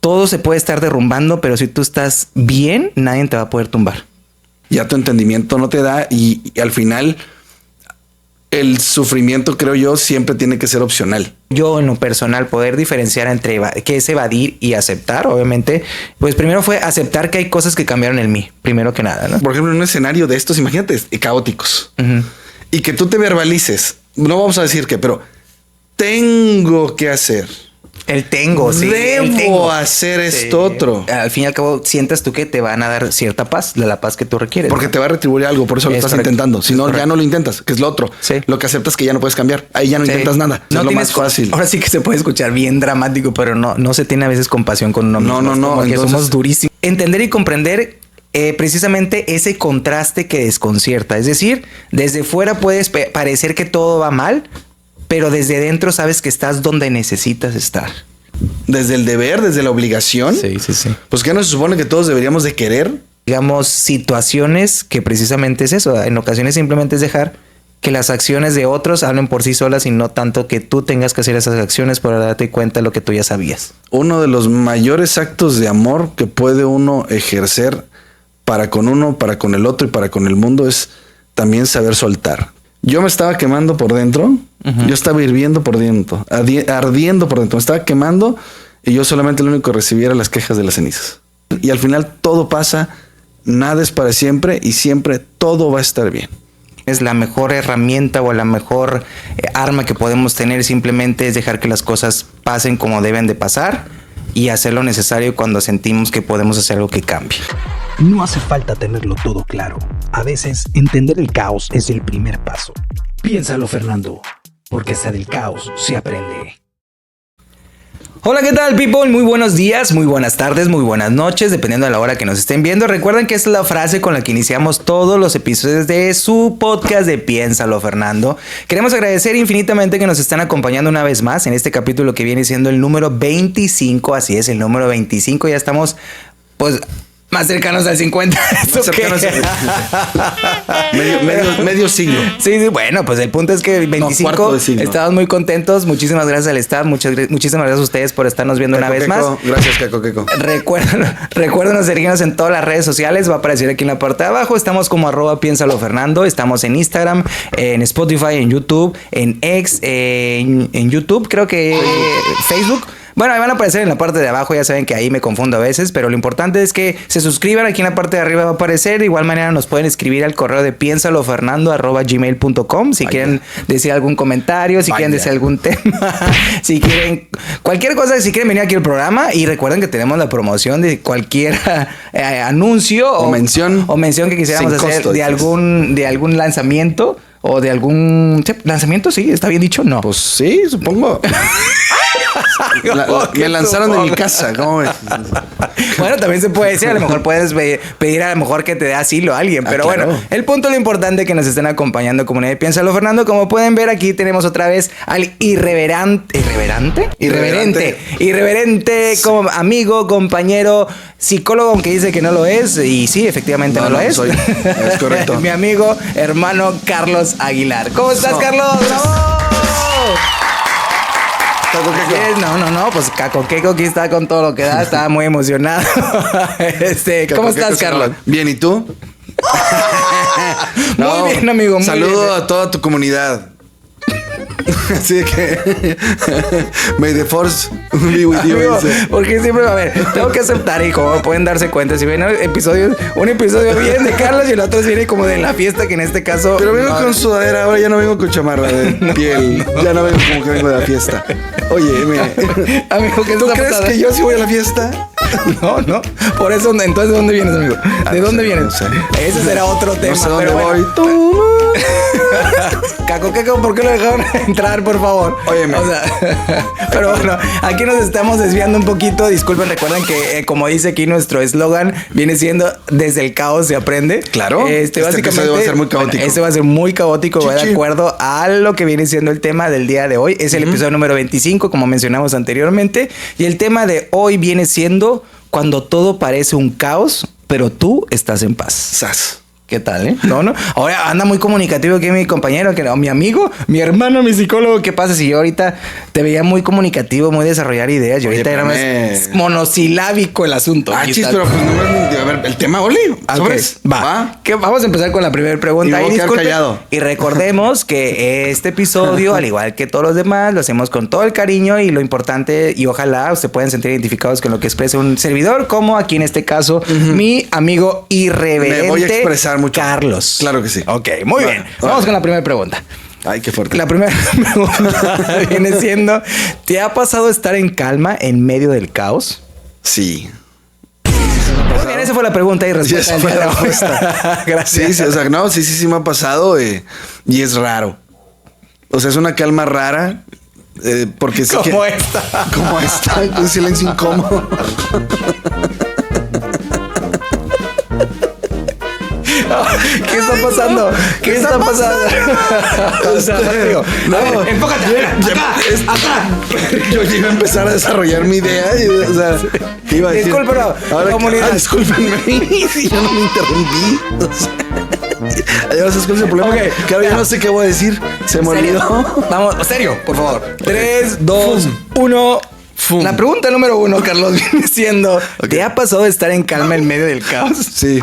todo se puede estar derrumbando, pero si tú estás bien, nadie te va a poder tumbar. Ya tu entendimiento no te da y al final el sufrimiento, creo yo, siempre tiene que ser opcional. Yo, en lo personal, poder diferenciar entre qué es evadir y aceptar, obviamente, pues primero fue aceptar que hay cosas que cambiaron en mí, primero que nada, ¿no? Por ejemplo, en un escenario de estos, imagínate, caóticos, y que tú te verbalices, no vamos a decir qué, pero tengo que hacer. El tengo, sí. Debo hacer esto otro. Al fin y al cabo, sientas tú que te van a dar cierta paz, la paz que tú requieres. Porque te va a retribuir algo, por eso lo estás intentando. Si no, ya no lo intentas, que es lo otro. Sí. Lo que aceptas que ya no puedes cambiar. Ahí ya no intentas nada. No es lo más fácil. Ahora sí que se puede escuchar bien dramático, pero no se tiene a veces compasión con uno mismo. No. Porque entonces somos durísimos. Entender y comprender precisamente ese contraste que desconcierta. Es decir, desde fuera puedes parecer que todo va mal, pero desde dentro sabes que estás donde necesitas estar. Desde el deber, desde la obligación. Sí. Pues ¿qué nos supone que todos deberíamos de querer? Digamos, situaciones que precisamente es eso. En ocasiones simplemente es dejar que las acciones de otros hablen por sí solas y no tanto que tú tengas que hacer esas acciones para darte cuenta de lo que tú ya sabías. Uno de los mayores actos de amor que puede uno ejercer para con uno, para con el otro y para con el mundo es también saber soltar. Yo me estaba quemando por dentro. Yo estaba hirviendo por dentro, ardiendo por dentro. Me estaba quemando y yo solamente lo único que recibía era las quejas de las cenizas. Y al final todo pasa, nada es para siempre y siempre todo va a estar bien. Es la mejor herramienta o la mejor arma que podemos tener, simplemente es dejar que las cosas pasen como deben de pasar y hacer lo necesario cuando sentimos que podemos hacer algo que cambie. No hace falta tenerlo todo claro. A veces, entender el caos es el primer paso. Piénsalo, Fernando, porque hasta del caos se aprende. Hola, ¿qué tal, people? Muy buenos días, muy buenas tardes, muy buenas noches, dependiendo de la hora que nos estén viendo. Recuerden que esta es la frase con la que iniciamos todos los episodios de su podcast de Piénsalo, Fernando. Queremos agradecer infinitamente que nos están acompañando una vez más en este capítulo que viene siendo el número 25. Así es, el número 25. Ya estamos, pues, más cercanos al 50. Más cercanos medio siglo. Sí, bueno, pues el punto es que el 25 estamos muy contentos. Muchísimas gracias al staff. Muchísimas gracias a ustedes por estarnos viendo una vez más. Gracias, Caco Queco. Recuerden seguirnos en todas las redes sociales. Va a aparecer aquí en la parte de abajo. Estamos como @piénsalofernando. Estamos en Instagram, en Spotify, en YouTube, en X, en YouTube, creo que Facebook. Bueno, ahí van a aparecer en la parte de abajo, ya saben que ahí me confundo a veces, pero lo importante es que se suscriban, aquí en la parte de arriba va a aparecer. De igual manera nos pueden escribir al correo de piensalofernando@gmail.com si quieren decir algún comentario, si quieren decir algún tema, si quieren cualquier cosa, si quieren venir aquí al programa. Y recuerden que tenemos la promoción de cualquier anuncio o mención que quisiéramos hacer de algún lanzamiento o de algún lanzamiento, sí, está bien dicho, no. Pues sí, supongo. Me lanzaron de mi casa. ¿Cómo ves? Bueno, también se puede decir, a lo mejor puedes pedir a lo mejor que te dé asilo a alguien, pero claro. Bueno, el punto, lo importante es que nos estén acompañando, comunidad de Piénsalo, Fernando. Como pueden ver, aquí tenemos otra vez al irreverente como amigo, compañero, psicólogo, aunque dice que no lo es, y sí, efectivamente no lo es. Soy. Es correcto. Mi amigo, hermano Carlos Aguilar. ¿Cómo estás, Carlos? ¡Bravo! No, pues Caco Queco aquí está con todo lo que da, estaba muy emocionado. ¿Cómo estás, Carlos? Bien, ¿y tú? Muy bien, amigo. Saludo a toda tu comunidad. Así que may the force be with you. Amigo, porque siempre, a ver, tengo que aceptar, y como pueden darse cuenta, si ven un episodio viene de Carlos y el otro viene como de la fiesta, que en este caso. Pero vengo con sudadera, ahora ya no vengo con chamarra de piel. Ya no vengo como que vengo de la fiesta. Oye, amigo, ¿qué ¿tú crees que yo sí voy a la fiesta? No. Por eso, entonces, ¿de dónde vienes, amigo? ¿De dónde vienes? No sé. Ese será otro tema. No sé dónde voy. Caco Queco, ¿por qué lo dejaron entrar, por favor? Óyeme. O sea, pero bueno, aquí nos estamos desviando un poquito. Disculpen, recuerden que como dice aquí nuestro eslogan, viene siendo desde el caos se aprende. Claro. Básicamente va a ser muy caótico. Este va a ser muy caótico, va de acuerdo a lo que viene siendo el tema del día de hoy. Es el episodio número 25, como mencionamos anteriormente. Y el tema de hoy viene siendo cuando todo parece un caos, pero tú estás en paz. Sas. ¿Qué tal, No. Ahora anda muy comunicativo aquí mi compañero, mi amigo, mi hermano, mi psicólogo. ¿Qué pasa si yo ahorita te veía muy comunicativo, muy desarrollar ideas? Y ahorita era más monosilábico el asunto. Pero pues no me... A ver, el tema, Oli. ¿Sobres? Va. Vamos a empezar con la primera pregunta. Y voy a quedar callado. Y recordemos que este episodio, al igual que todos los demás, lo hacemos con todo el cariño y lo importante, y ojalá se puedan sentir identificados con lo que expresa un servidor, como aquí en este caso, mi amigo irreverente. Me voy a expresar mucho. Carlos. Claro que sí. Ok, muy bien. Vamos con la primera pregunta. Ay, qué fuerte. La primera pregunta viene siendo: ¿te ha pasado estar en calma en medio del caos? Sí. Muy bien, esa fue la pregunta y respuesta. Sí, esa fue la respuesta. Gracias. Sí, o sea, no, sí me ha pasado y es raro. O sea, es una calma rara. Porque sí como esta. Como esta. Un silencio incómodo. ¿Qué está pasando? ¿Qué está pasando? O sea, digo, no, enfócate. Acá. Yo iba a empezar a desarrollar mi idea. O sea, iba a decir. Discúlpenme. Discúlpenme. Yo no me interrumpí. O sea, adiós, ¿cuál es el problema? Okay, claro, yo no sé qué voy a decir. Se me olvidó. Vamos, serio, por favor. 3, 2, 1. La pregunta número 1, Carlos, viene siendo: ¿te ha pasado estar en calma en medio del caos? Sí.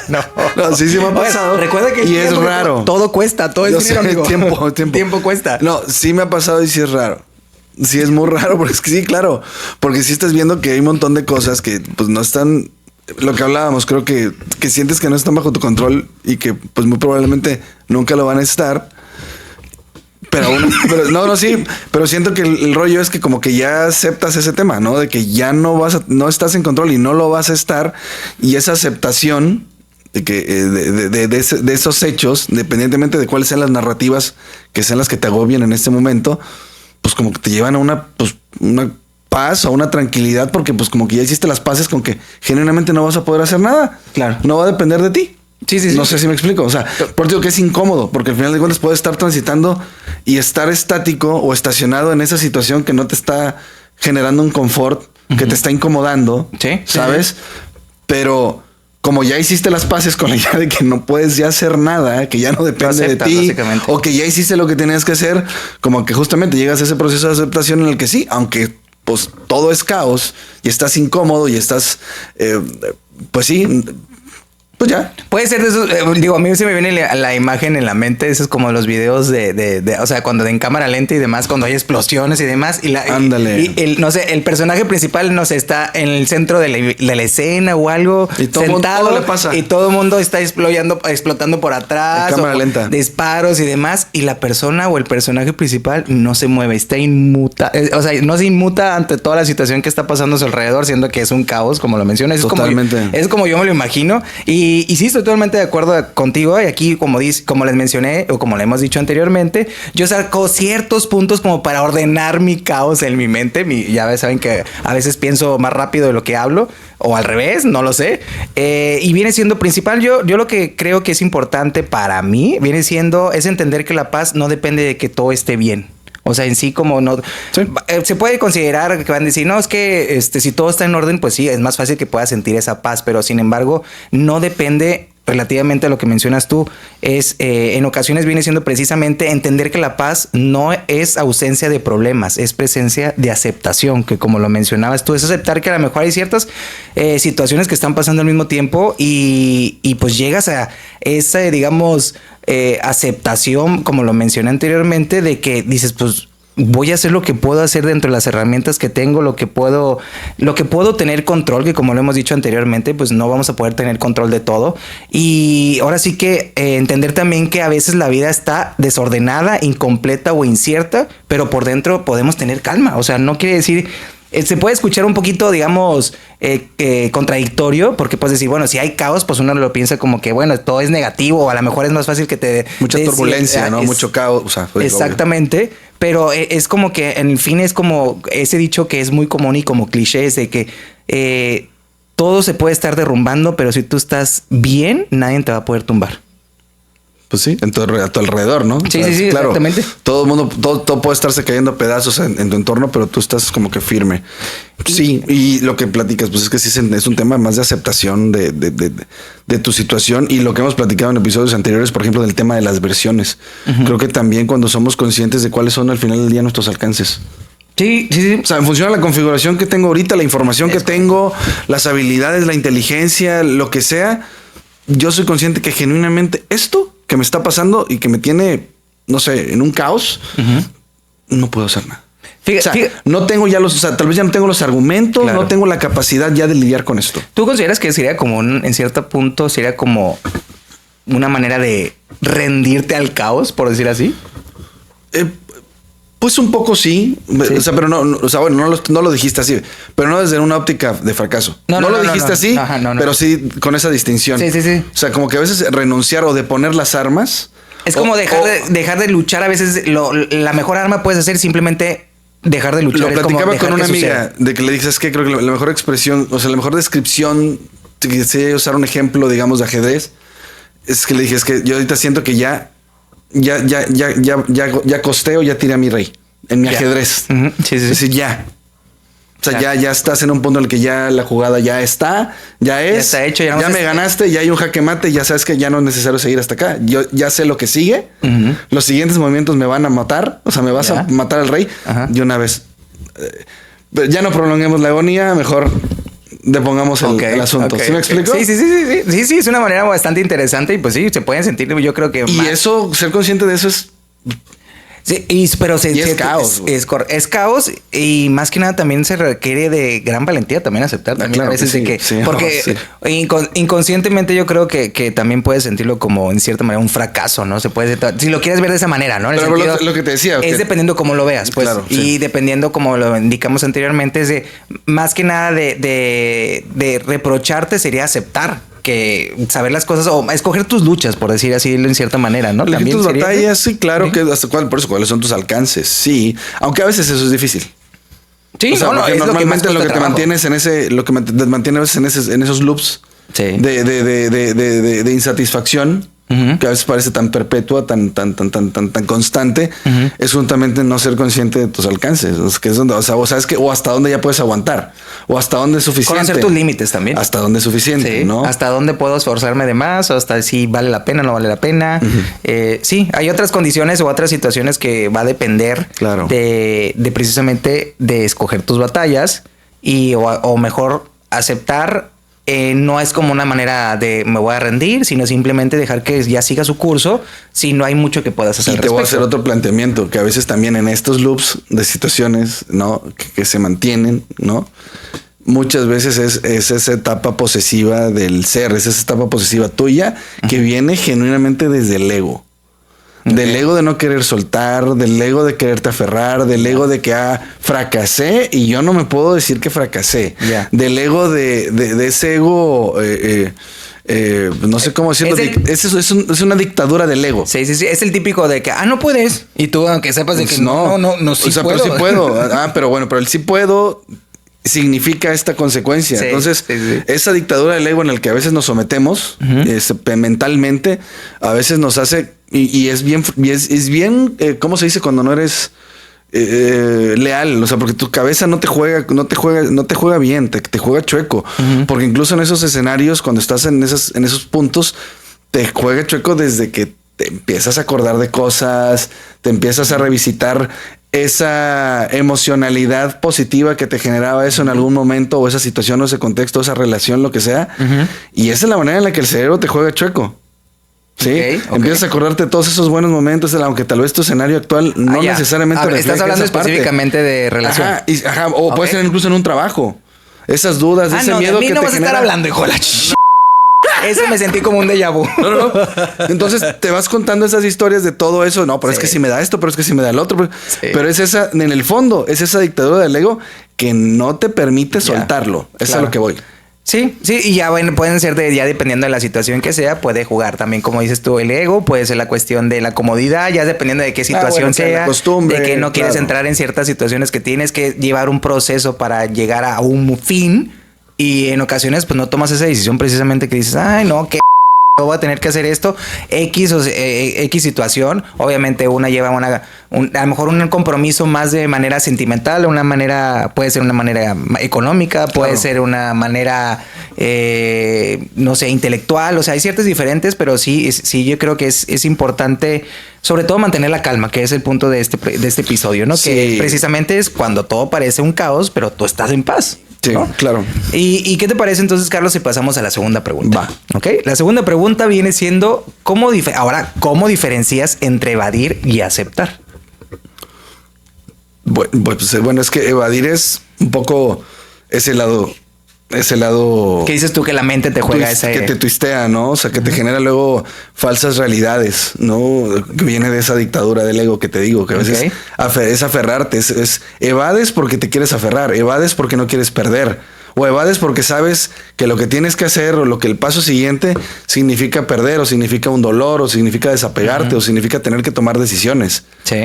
No, sí me ha pasado. Recuerda que y es raro. Todo cuesta, todo es dinero, amigo. Tiempo cuesta. No, sí me ha pasado y sí es raro. Sí es muy raro, porque es que sí, claro. Porque sí estás viendo que hay un montón de cosas que pues no están... Lo que hablábamos, creo que sientes que no están bajo tu control y que pues muy probablemente nunca lo van a estar. Pero pero siento que el rollo es que como que ya aceptas ese tema, ¿no? De que ya no estás en control y no lo vas a estar. Y esa aceptación de que de esos hechos, independientemente de cuáles sean las narrativas que sean las que te agobian en este momento, pues como que te llevan a una paz o una tranquilidad, porque pues como que ya hiciste las paces con que genuinamente no vas a poder hacer nada. Claro. No va a depender de ti. Sí. No sé si me explico. O sea, por eso digo que es incómodo, porque al final de cuentas puedes estar transitando y estar estático o estacionado en esa situación que no te está generando un confort, que te está incomodando. Sí. ¿Sabes? Pero como ya hiciste las paces con la idea de que no puedes ya hacer nada, que ya no depende de ti, o que ya hiciste lo que tenías que hacer, como que justamente llegas a ese proceso de aceptación en el que sí, aunque pues todo es caos y estás incómodo y estás, pues sí... Pues ya. Puede ser de esos, a mí se me viene la imagen en la mente, esos como los videos o sea, cuando en cámara lenta y demás, cuando hay explosiones y demás. Ándale. Y no sé, el personaje principal, no sé, está en el centro de la escena o algo, y sentado, todo le pasa. Y todo el mundo está explotando por atrás. En cámara lenta. Disparos y demás. Y la persona o el personaje principal no se mueve, está inmuta. O sea, no se inmuta ante toda la situación que está pasando a su alrededor, siendo que es un caos, como lo mencionas. Totalmente. Es como yo me lo imagino. Y sí, estoy totalmente de acuerdo contigo. Y aquí, como les mencioné, o como le hemos dicho anteriormente, yo saco ciertos puntos como para ordenar mi caos en mi mente. Ya saben que a veces pienso más rápido de lo que hablo, o al revés, no lo sé. Y viene siendo principal. Yo lo que creo que es importante para mí, es entender que la paz no depende de que todo esté bien. O sea, en sí como no... Sí. Se puede considerar que van a decir, no, es que si todo está en orden, pues sí, es más fácil que puedas sentir esa paz. Pero sin embargo, no depende relativamente a lo que mencionas tú. En ocasiones viene siendo precisamente entender que la paz no es ausencia de problemas, es presencia de aceptación, que como lo mencionabas tú, es aceptar que a lo mejor hay ciertas situaciones que están pasando al mismo tiempo y pues llegas a esa, digamos... aceptación, como lo mencioné anteriormente, de que dices, pues voy a hacer lo que puedo hacer dentro de las herramientas que tengo, lo que puedo tener control, que como lo hemos dicho anteriormente, pues no vamos a poder tener control de todo. Y ahora sí que entender también que a veces la vida está desordenada, incompleta o incierta, pero por dentro podemos tener calma. O sea, no quiere decir... Se puede escuchar un poquito, digamos, contradictorio, porque puedes decir, bueno, si hay caos, pues uno lo piensa como que, bueno, todo es negativo, o a lo mejor es más fácil que te... Mucha turbulencia, ¿no? Mucho caos. O sea, exactamente, obvio. Pero es como que, en fin, es como ese dicho que es muy común y como cliché, es de que todo se puede estar derrumbando, pero si tú estás bien, nadie te va a poder tumbar. Pues sí, a tu alrededor, ¿no? Sí, sí, claro, exactamente. Todo el mundo, todo puede estarse cayendo a pedazos en tu entorno, pero tú estás como que firme. Sí, y lo que platicas, pues es que sí es un tema más de aceptación de tu situación y lo que hemos platicado en episodios anteriores, por ejemplo, del tema de las versiones. Creo que también cuando somos conscientes de cuáles son al final del día nuestros alcances. Sí, sí, sí. O sea, en función de la configuración que tengo ahorita, la información que tengo, las habilidades, la inteligencia, lo que sea, yo soy consciente que genuinamente esto que me está pasando y que me tiene, no sé, en un caos, no puedo hacer nada. No tengo ya tal vez ya no tengo los argumentos, claro. No tengo la capacidad ya de lidiar con esto. ¿Tú consideras que sería como en cierto punto, sería como una manera de rendirte al caos, por decir así? Pues un poco sí. O sea, pero no lo dijiste así, pero no desde una óptica de fracaso. No lo dijiste así, pero sí con esa distinción. Sí, sí, sí. O sea, como que a veces renunciar o de poner las armas. Es como dejar de luchar. A veces la mejor arma puedes hacer simplemente dejar de luchar. Lo platicaba con una amiga de que le dije, es que creo que la mejor expresión, o sea, la mejor descripción, que sé usar un ejemplo, digamos, de ajedrez, es que le dije, es que yo ahorita siento que ya costeo, ya tiré a mi rey en mi ajedrez. Sí, sí. Es decir, ya. O sea, ya estás en un punto en el que ya la jugada ya está hecho. Ya me ganaste, ya hay un jaque mate, ya sabes que ya no es necesario seguir hasta acá. Yo ya sé lo que sigue. Los siguientes movimientos me van a matar. O sea, me vas a matar al rey de una vez. Ya no prolonguemos la agonía, mejor depongamos el asunto. ¿Sí me explico? Sí, es una manera bastante interesante y pues sí, se pueden sentir, yo creo que y más. Eso, ser consciente de eso es... Sí, pero es caos. Es caos y más que nada también se requiere de gran valentía también aceptar también claro a veces que sí, porque inconscientemente yo creo que también puedes sentirlo como en cierta manera un fracaso, ¿no? Se puede, si lo quieres ver de esa manera, ¿no? Pero lo que te decía es dependiendo cómo lo veas, pues, claro, y dependiendo como lo indicamos anteriormente, es de más que nada de reprocharte sería aceptar. Que saber las cosas o escoger tus luchas, por decir así en cierta manera, ¿no? Elegir tus batallas, sí, claro. Que hasta por eso, ¿cuáles son tus alcances? Sí, aunque a veces eso es difícil. Sí, o sea, porque es normalmente lo que te mantienes en esos loops de insatisfacción, que a veces parece tan perpetua, tan constante, es justamente no ser consciente de tus alcances, que es donde, o hasta dónde ya puedes aguantar, o hasta dónde es suficiente. Conocer tus límites también. Hasta dónde es suficiente, sí, ¿no? Hasta dónde puedo esforzarme de más, o hasta si vale la pena o no vale la pena. Sí, hay otras condiciones o otras situaciones que va a depender de precisamente de escoger tus batallas o mejor aceptar. No es como una manera de me voy a rendir, sino simplemente dejar que ya siga su curso si no hay mucho que puedas hacer. Y te voy a hacer otro planteamiento, que a veces también en estos loops de situaciones, ¿no? Que se mantienen, ¿no? Muchas veces es esa etapa posesiva del ser, es esa etapa posesiva tuya que viene genuinamente desde el ego. Del ego de no querer soltar, del ego de quererte aferrar, del ego de que fracasé y yo no me puedo decir que fracasé. Del ego de ese ego, no sé cómo decirlo, es una dictadura del ego. Sí. Es el típico de que, no puedes. Y tú, aunque sepas de que no, sí puedo. Pero sí puedo. Pero el sí puedo significa esta consecuencia. Sí, entonces, esa dictadura del ego en el que a veces nos sometemos mentalmente, a veces nos hace y es bien, ¿cómo se dice cuando no eres leal? O sea, porque tu cabeza no te juega bien, te juega chueco. Porque incluso en esos escenarios, cuando estás en esos puntos, te juega chueco desde que te empiezas a acordar de cosas, te empiezas a revisitar esa emocionalidad positiva que te generaba eso en algún momento, o esa situación, o ese contexto, o esa relación, lo que sea. Y esa es la manera en la que el cerebro te juega chueco. Sí, empiezas a acordarte de todos esos buenos momentos, aunque tal vez tu escenario actual no necesariamente refleje estás hablando específicamente de relación. O puede ser incluso en un trabajo. Esas dudas, ese miedo que te genera. No vas a estar hablando, hijo de la Ese me sentí como un déjà vu. No. Entonces te vas contando esas historias de todo eso. No, pero es que si me da esto, pero es que si me da el otro. Pero es esa, en el fondo, es esa dictadura del ego que no te permite soltarlo. Eso es a lo que voy. Sí, y ya bueno, pueden ser ya dependiendo de la situación que sea, puede jugar también, como dices tú, el ego, puede ser la cuestión de la comodidad, ya dependiendo de qué situación sea, de que no quieres entrar en ciertas situaciones que tienes que llevar un proceso para llegar a un fin y en ocasiones pues no tomas esa decisión precisamente que dices, no, yo voy a tener que hacer esto, X situación. Obviamente una lleva a lo mejor un compromiso más de manera sentimental, puede ser una manera económica, puede ser una manera, no sé, intelectual. O sea, hay ciertas diferentes, pero sí, yo creo que es importante, sobre todo mantener la calma, que es el punto de este episodio, ¿no? Sí. Que precisamente es cuando todo parece un caos, pero tú estás en paz. Sí, ¿no? Claro. ¿Y qué te parece entonces, Carlos, si pasamos a la segunda pregunta? Va. ¿Ok? La segunda pregunta viene siendo, ¿cómo diferencias entre evadir y aceptar? Bueno, es que evadir es un poco ese lado... ¿Qué dices tú que la mente te juega que te twistea, ¿no? O sea, que te genera luego falsas realidades, ¿no? Que viene de esa dictadura del ego que te digo, que a veces es aferrarte, evades porque te quieres aferrar, evades porque no quieres perder, o evades porque sabes que lo que tienes que hacer o lo que el paso siguiente significa perder, o significa un dolor, o significa desapegarte, o significa tener que tomar decisiones.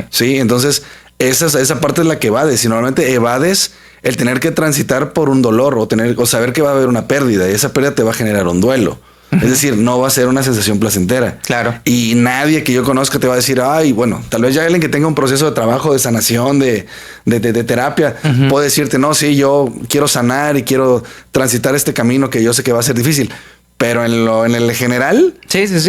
Sí, entonces esa parte es la que evades, y normalmente evades el tener que transitar por un dolor o saber que va a haber una pérdida, y esa pérdida te va a generar un duelo. Es decir, no va a ser una sensación placentera. Claro. Y nadie que yo conozca te va a decir, ay, bueno, tal vez ya alguien que tenga un proceso de trabajo, de sanación, de terapia, puede decirte, no, sí, yo quiero sanar y quiero transitar este camino que yo sé que va a ser difícil. Pero en el general,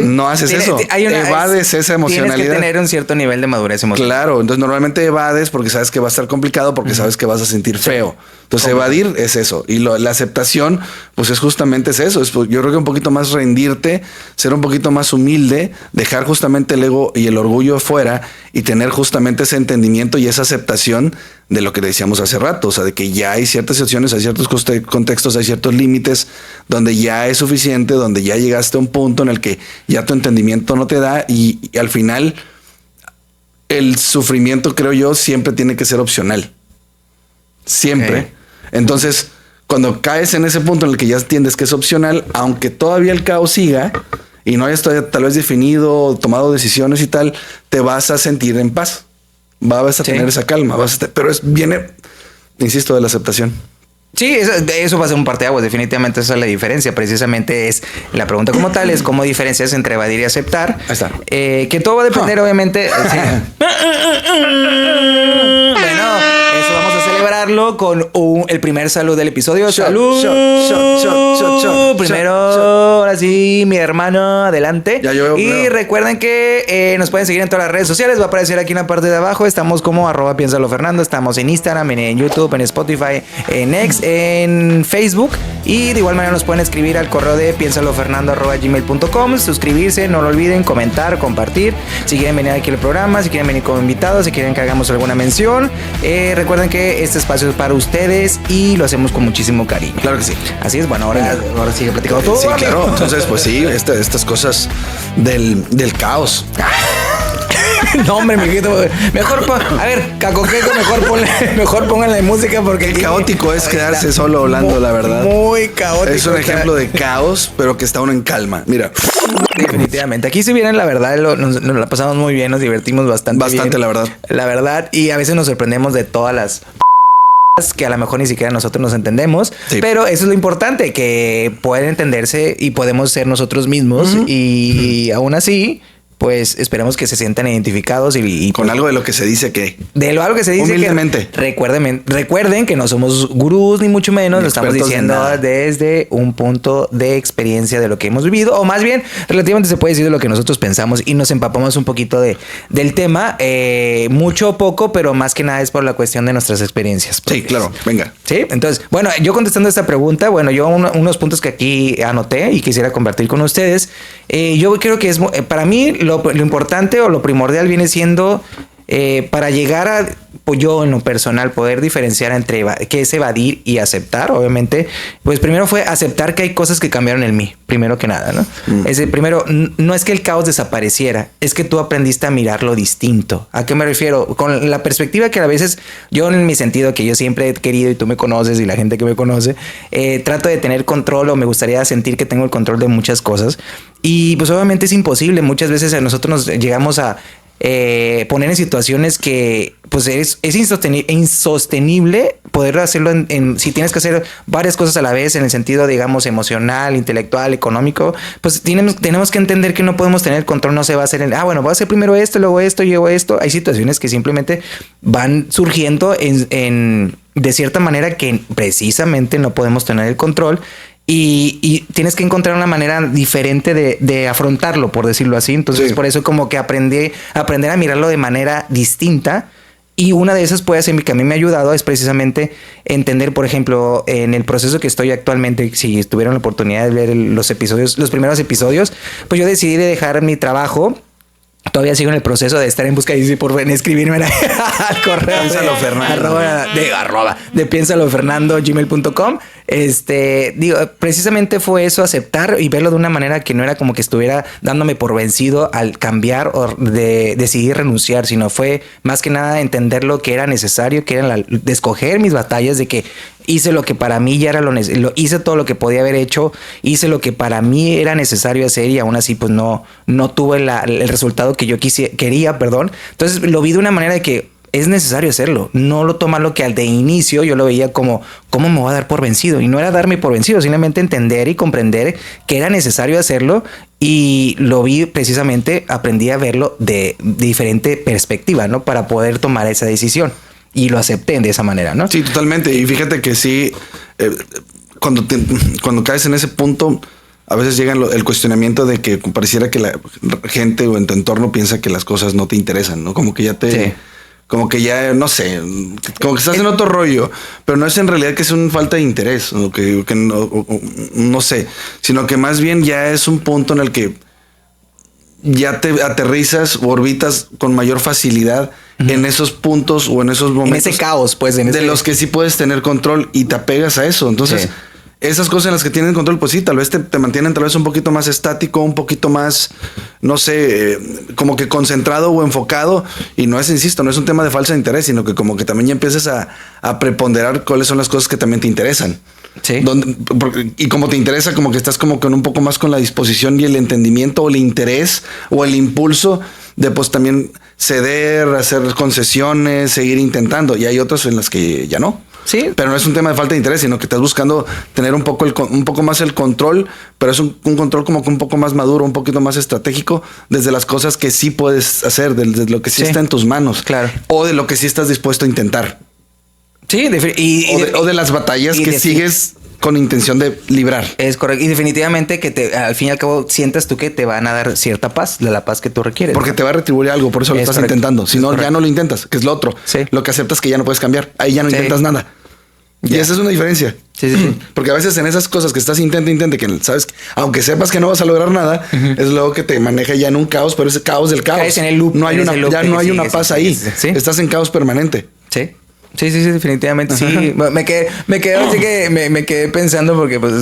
no haces eso. Evades esa emocionalidad. Tienes que tener un cierto nivel de madurez emocional. Claro, entonces normalmente evades porque sabes que va a estar complicado, porque sabes que vas a sentir feo. Entonces evadir es eso. Y la aceptación, pues es justamente eso. Yo creo que un poquito más rendirte, ser un poquito más humilde, dejar justamente el ego y el orgullo fuera y tener justamente ese entendimiento y esa aceptación de lo que decíamos hace rato. O sea, de que ya hay ciertas situaciones, hay ciertos contextos, hay ciertos límites donde ya es suficiente, donde ya llegaste a un punto en el que ya tu entendimiento no te da y al final el sufrimiento, creo yo, siempre tiene que ser opcional. Siempre. Okay. Entonces, cuando caes en ese punto en el que ya entiendes que es opcional, aunque todavía el caos siga y no hayas todavía tal vez definido, tomado decisiones y tal, te vas a sentir en paz. Vas a tener esa calma, pero viene, insisto, de la aceptación. Sí, eso va a ser un parteaguas, definitivamente esa es la diferencia. Precisamente es la pregunta como tal, es cómo diferencias entre evadir y aceptar. Ahí está. Que todo va a depender, obviamente. Bueno, eso vamos a celebrarlo con el primer salud del episodio. ¡Salud! Primero, ahora sí, mi hermano, adelante. Y recuerden que nos pueden seguir en todas las redes sociales. Va a aparecer aquí en la parte de abajo. Estamos como @piénsalo_Fernando. Estamos en Instagram, en YouTube, en Spotify, en X, en Facebook. Y de igual manera nos pueden escribir al correo de piensalofernando@gmail.com. Suscribirse, no lo olviden, comentar, compartir. Si quieren venir aquí al programa, si quieren venir como invitados, si quieren que hagamos alguna mención. Recuerden que este espacio es para ustedes y lo hacemos con muchísimo cariño. Claro que sí. Así es, bueno, ahora sigue platicando todo. Sí, claro. Entonces, pues sí, estas cosas del caos. No, hombre, mijito. Mejor a ver, Cacoqueco, mejor pónganle música porque qué caótico es quedarse solo hablando, la verdad. Muy caótico. Es un ejemplo de caos, pero que está uno en calma. Mira. Definitivamente. Aquí si vienen, la verdad, nos la pasamos muy bien, nos divertimos bastante bien. La verdad. La verdad, y a veces nos sorprendemos de todas las que a lo mejor ni siquiera nosotros nos entendemos, pero eso es lo importante, que pueden entenderse y podemos ser nosotros mismos y aún así pues esperamos que se sientan identificados y con algo de lo que se dice que... De algo que se dice humildemente. Que recuerden que no somos gurús ni mucho menos, lo estamos diciendo desde un punto de experiencia de lo que hemos vivido, o más bien relativamente se puede decir de lo que nosotros pensamos y nos empapamos un poquito del tema, mucho o poco, pero más que nada es por la cuestión de nuestras experiencias. Sí, claro, venga. Sí, entonces, bueno, yo contestando esta pregunta, bueno, yo unos puntos que aquí anoté y quisiera compartir con ustedes, yo creo que es para mí lo importante o lo primordial viene siendo para llegar a, pues yo en lo personal, poder diferenciar entre qué es evadir y aceptar, obviamente, pues primero fue aceptar que hay cosas que cambiaron en mí, primero que nada, ¿no? Primero, no es que el caos desapareciera, es que tú aprendiste a mirarlo distinto. ¿A qué me refiero? Con la perspectiva que a veces yo, en mi sentido, que yo siempre he querido y tú me conoces y la gente que me conoce, trato de tener control o me gustaría sentir que tengo el control de muchas cosas y pues obviamente es imposible. Muchas veces nosotros nos llegamos a poner en situaciones que pues es insostenible poder hacerlo si tienes que hacer varias cosas a la vez en el sentido, digamos, emocional, intelectual, económico, pues tenemos que entender que no podemos tener el control, no se va a hacer voy a hacer primero esto, luego esto, llevo esto. Hay situaciones que simplemente van surgiendo de cierta manera que precisamente no podemos tener el control. Y tienes que encontrar una manera diferente de afrontarlo, por decirlo así. Entonces, por eso como que aprender a mirarlo de manera distinta. Y una de esas puede ser que a mí me ha ayudado es precisamente entender, por ejemplo, en el proceso que estoy actualmente, si tuvieron la oportunidad de ver los primeros episodios, pues yo decidí de dejar mi trabajo. Todavía sigo en el proceso de estar en busca y por escribirme al correo de piensalofernando@gmail.com. Precisamente fue eso, aceptar y verlo de una manera que no era como que estuviera dándome por vencido al cambiar o de decidir renunciar, sino fue más que nada entender lo que era necesario, que era de escoger mis batallas, de que hice lo que para mí ya era hice todo lo que podía haber hecho, hice lo que para mí era necesario hacer y aún así pues no tuve el resultado que yo quería. Entonces lo vi de una manera de que es necesario hacerlo, no lo tomarlo que al de inicio yo lo veía como ¿cómo me voy a dar por vencido? Y no era darme por vencido, simplemente entender y comprender que era necesario hacerlo y lo vi precisamente, aprendí a verlo de diferente perspectiva, ¿no? Para poder tomar esa decisión. Y lo acepté de esa manera, ¿no? Sí, totalmente. Y fíjate que sí, cuando caes en ese punto, a veces llega el cuestionamiento de que pareciera que la gente o en tu entorno piensa que las cosas no te interesan, ¿no? Como que ya como que ya, no sé, como que estás en otro rollo, pero no es en realidad que es una falta de interés, o que no sé, sino que más bien ya es un punto en el que ya te aterrizas o orbitas con mayor facilidad en esos puntos o en esos momentos. En ese caos, pues. De los que sí puedes tener control y te apegas a eso. Entonces, esas cosas en las que tienen control, pues sí, tal vez te mantienen tal vez un poquito más estático, un poquito más, no sé, como que concentrado o enfocado. Y no es, insisto, no es un tema de falsa interés, sino que como que también ya empiezas a preponderar cuáles son las cosas que también te interesan. Sí. Y como te interesa, como que estás como con un poco más con la disposición y el entendimiento o el interés o el impulso de pues también ceder, hacer concesiones, seguir intentando. Y hay otras en las que ya no. Sí. Pero no es un tema de falta de interés, sino que estás buscando tener un poco más el control, pero es un control como que un poco más maduro, un poquito más estratégico desde las cosas que sí puedes hacer, desde lo que sí está en tus manos. Claro. O de lo que sí estás dispuesto a intentar. Sí, o de las batallas que sigues con intención de librar. Es correcto. Y definitivamente que al fin y al cabo sientas tú que te van a dar cierta paz, de la paz que tú requieres. Porque te va a retribuir algo, por eso lo estás intentando. Si no, ya no lo intentas, que es lo otro. Sí. Lo que aceptas que ya no puedes cambiar. Ahí ya no intentas nada. Y esa es una diferencia. Sí. Porque a veces en esas cosas que estás intente, que sabes, aunque sepas que no vas a lograr nada, es luego que te maneja ya en un caos, pero ese caos del caos. Caes en el loop. No hay una paz ahí. Sí. Estás en caos permanente. Sí. Sí, definitivamente. Ajá. Sí. Me quedé así que me quedé pensando porque pues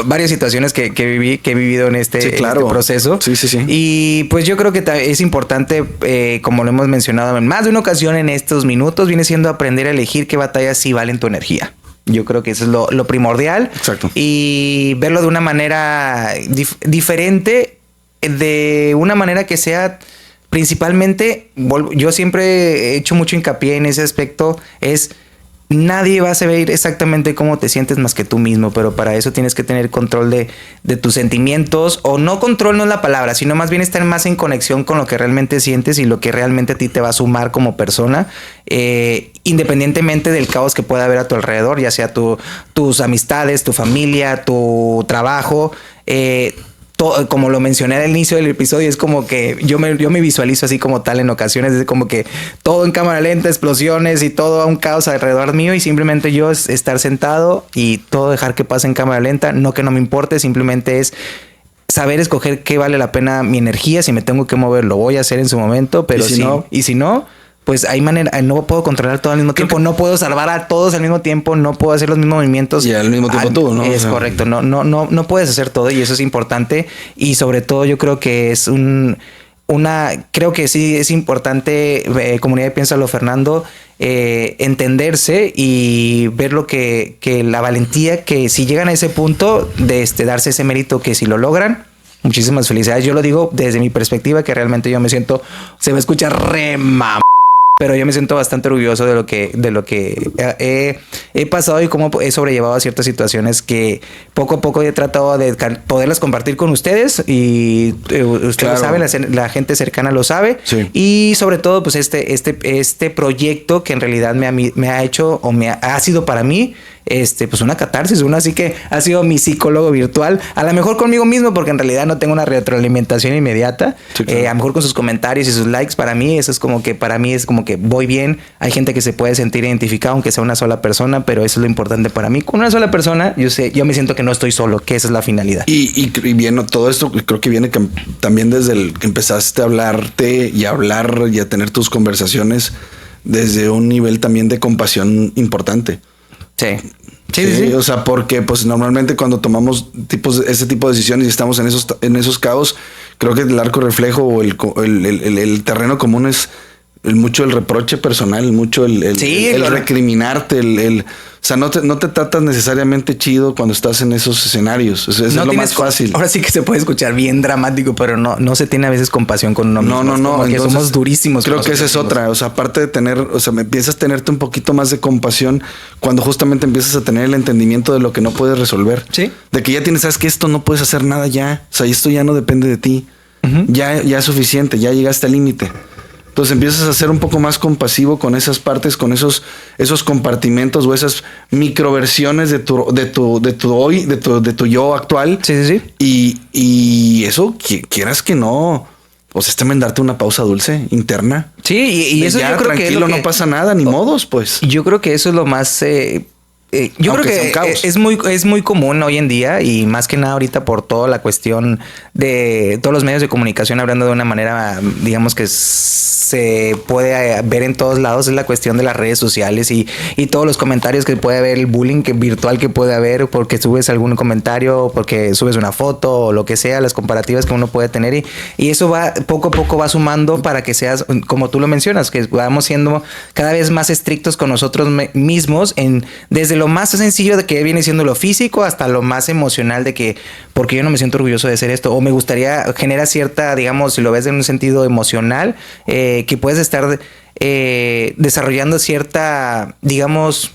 varias situaciones que he vivido en este proceso. Sí. Y pues yo creo que es importante, como lo hemos mencionado en más de una ocasión en estos minutos, viene siendo aprender a elegir qué batallas sí valen tu energía. Yo creo que eso es lo primordial. Exacto. Y verlo de una manera diferente, de una manera que sea... Principalmente, yo siempre he hecho mucho hincapié en ese aspecto, nadie va a saber exactamente cómo te sientes más que tú mismo, pero para eso tienes que tener control de tus sentimientos, o no control no es la palabra, sino más bien estar más en conexión con lo que realmente sientes y lo que realmente a ti te va a sumar como persona, independientemente del caos que pueda haber a tu alrededor, ya sea tus amistades, tu familia, tu trabajo, como lo mencioné al inicio del episodio, es como que yo me visualizo así como tal en ocasiones, es como que todo en cámara lenta, explosiones y todo un caos alrededor mío, y simplemente yo estar sentado y todo dejar que pase en cámara lenta, no que no me importe, simplemente es saber escoger qué vale la pena mi energía. Si me tengo que mover, lo voy a hacer en su momento, pero si no, pues hay manera, no puedo controlar todo al mismo tiempo, no puedo salvar a todos al mismo tiempo, no puedo hacer los mismos movimientos. Y al mismo tiempo tú, ¿no? Es correcto, no puedes hacer todo, y eso es importante. Y sobre todo yo creo que es creo que sí es importante, comunidad de Piénsalo Fernando, entenderse y ver lo que la valentía, que si llegan a ese punto de darse ese mérito, que si lo logran, Muchísimas felicidades. Yo lo digo desde mi perspectiva, que realmente yo me siento, se me escucha pero yo me siento bastante orgulloso de lo que he pasado y cómo he sobrellevado ciertas situaciones que poco a poco he tratado de poderlas compartir con ustedes y ustedes saben, la gente cercana lo sabe. Sí. Y sobre todo, pues este proyecto que en realidad me ha hecho o ha sido para mí pues una catarsis, así que ha sido mi psicólogo virtual, a lo mejor conmigo mismo, porque en realidad no tengo una retroalimentación inmediata. Sí, claro. A lo mejor con sus comentarios y sus likes, para mí es como que voy bien. Hay gente que se puede sentir identificada, aunque sea una sola persona, pero eso es lo importante para mí. Con una sola persona, yo me siento que no estoy solo, que esa es la finalidad. Y bien, todo esto creo que viene también desde el que empezaste a hablarte y a hablar y a tener tus conversaciones desde un nivel también de compasión importante. Sí. O sea, porque pues normalmente cuando tomamos ese tipo de decisiones y estamos en esos caos, creo que el arco reflejo o el terreno común es mucho el reproche personal, mucho el recriminarte, o sea, no te tratas necesariamente chido cuando estás en esos escenarios. Eso es lo más fácil. Ahora sí que se puede escuchar bien dramático, pero no se tiene a veces compasión con uno mismo. No. Porque entonces, somos durísimos. Creo que esa es otra. O sea, aparte de empiezas a tenerte un poquito más de compasión cuando justamente empiezas a tener el entendimiento de lo que no puedes resolver. Sí. De que ya sabes que esto no puedes hacer nada ya. O sea, esto ya no depende de ti. Uh-huh. Ya es suficiente, ya llegaste al límite. Entonces empiezas a ser un poco más compasivo con esas partes, con esos compartimentos o esas microversiones de tu yo actual. Sí. Y eso, quieras que no, pues es también darte una pausa dulce interna. Sí, y eso ya, yo creo tranquilo, no pasa nada, ni modos, pues. Yo creo que eso es lo más... yo creo que es muy común hoy en día y más que nada ahorita por toda la cuestión de todos los medios de comunicación hablando de una manera, digamos que se puede ver en todos lados, es la cuestión de las redes sociales y todos los comentarios que puede haber, el bullying virtual que puede haber porque subes algún comentario, porque subes una foto o lo que sea, las comparativas que uno puede tener y eso va poco a poco va sumando para que seas, como tú lo mencionas, que vamos siendo cada vez más estrictos con nosotros mismos desde lo más sencillo de que viene siendo lo físico hasta lo más emocional de que porque yo no me siento orgulloso de hacer esto o me gustaría, genera cierta, digamos, si lo ves en un sentido emocional, que puedes estar desarrollando cierta, digamos,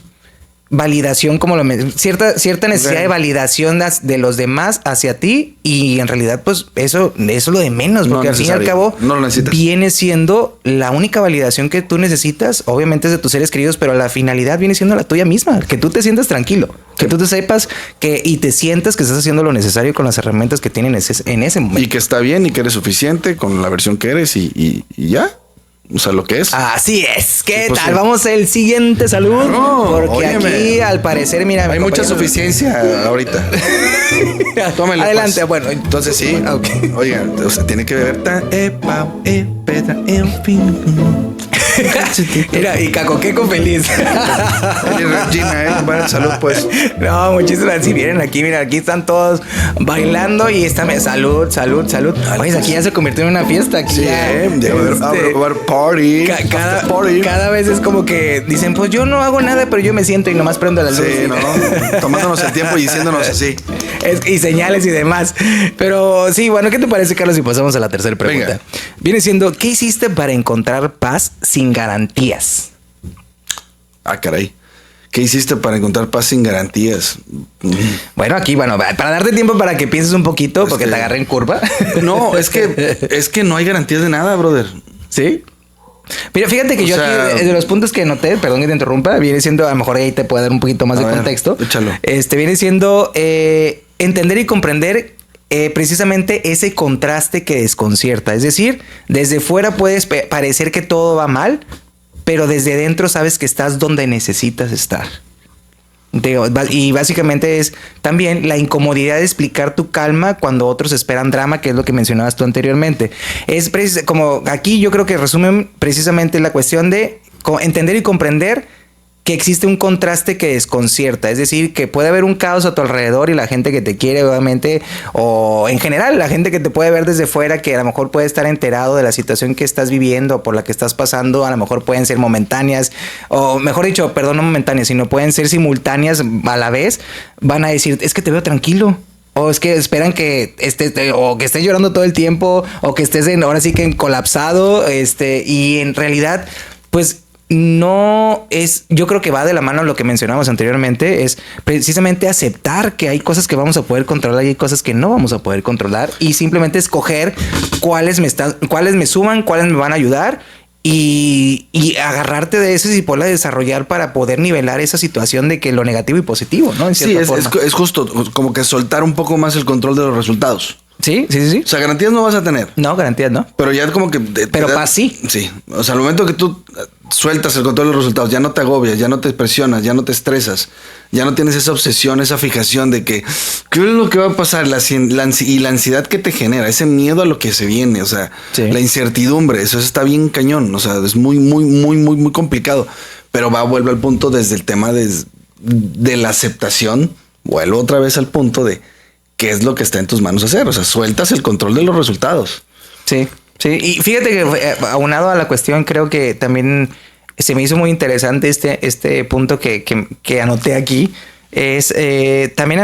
validación, como cierta necesidad de validación de los demás hacia ti y en realidad pues eso es lo de menos porque al fin y al cabo viene siendo la única validación que tú necesitas, obviamente es de tus seres queridos, pero la finalidad viene siendo la tuya misma, que tú te sientas tranquilo, que tú te sepas y te sientas que estás haciendo lo necesario con las herramientas que tienen en ese momento. Y que está bien y que eres suficiente con la versión que eres y ya. O sea, lo que es. Así es. ¿Qué tal? Sí. Vamos al siguiente saludo. Porque aquí, al parecer, mira... Hay mucha suficiencia ahorita. Tómale. Adelante, pues. Bueno. Entonces sí. Okay. Oigan, o sea, tiene que beber... Mira, y Cacoqueco feliz. Regina, bueno, salud, pues. No, muchísimas gracias. Si vienen aquí, mira, aquí están todos bailando y salud. Oye, aquí ya se convirtió en una fiesta. Aquí sí, party. Cada vez es como que dicen, pues yo no hago nada, pero yo me siento y nomás prendo la luz. Sí, ¿no? Tomándonos el tiempo y diciéndonos así. Y señales y demás. Pero sí, bueno, ¿qué te parece, Carlos, si pasamos a la tercera pregunta? Venga. Viene siendo, ¿qué hiciste para encontrar paz sin garantías? Ah, caray. ¿Qué hiciste para encontrar paz sin garantías? Bueno, aquí, para darte tiempo para que pienses un poquito, porque te agarré en curva. No, es que no hay garantías de nada, brother. ¿Sí? Mira, fíjate que aquí, de los puntos que noté, perdón que te interrumpa, viene siendo, a lo mejor ahí te puede dar un poquito más de contexto. Échalo. Viene siendo entender y comprender precisamente ese contraste que desconcierta. Es decir, desde fuera puedes parecer que todo va mal, pero desde dentro sabes que estás donde necesitas estar. Y básicamente es también la incomodidad de explicar tu calma cuando otros esperan drama, que es lo que mencionabas tú anteriormente. Es como aquí yo creo que resumen precisamente la cuestión de entender y comprender que existe un contraste que desconcierta, es decir, que puede haber un caos a tu alrededor y la gente que te quiere, obviamente, o en general la gente que te puede ver desde fuera, que a lo mejor puede estar enterado de la situación que estás viviendo o por la que estás pasando, a lo mejor pueden ser momentáneas, o mejor dicho, perdón, no momentáneas, sino pueden ser simultáneas a la vez, van a decir, es que te veo tranquilo. O es que esperan que o que estés llorando todo el tiempo, o que estés ahora sí que en colapsado, y en realidad, pues no es, yo creo que va de la mano lo que mencionamos anteriormente, es precisamente aceptar que hay cosas que vamos a poder controlar y hay cosas que no vamos a poder controlar, y simplemente escoger cuáles me suman, cuáles me van a ayudar. Y agarrarte de eso y poderla desarrollar para poder nivelar esa situación de que lo negativo y positivo, ¿no? Sí, es justo como que soltar un poco más el control de los resultados. Sí. O sea, garantías no vas a tener. No, garantías no. Pero ya como que... Pero paz sí. Sí. O sea, al momento que tú sueltas el control de los resultados, ya no te agobias, ya no te presionas, ya no te estresas, ya no tienes esa obsesión, esa fijación de que ¿qué es lo que va a pasar? Y la ansiedad que te genera, ese miedo a lo que se viene, o sea, la incertidumbre, eso está bien cañón. O sea, es muy, muy, muy, muy, muy complicado. Pero vuelve al punto desde el tema de la aceptación. Vuelvo otra vez al punto de qué es lo que está en tus manos hacer. O sea, sueltas el control de los resultados. Sí. Y fíjate que aunado a la cuestión, creo que también se me hizo muy interesante este punto que anoté aquí. Es también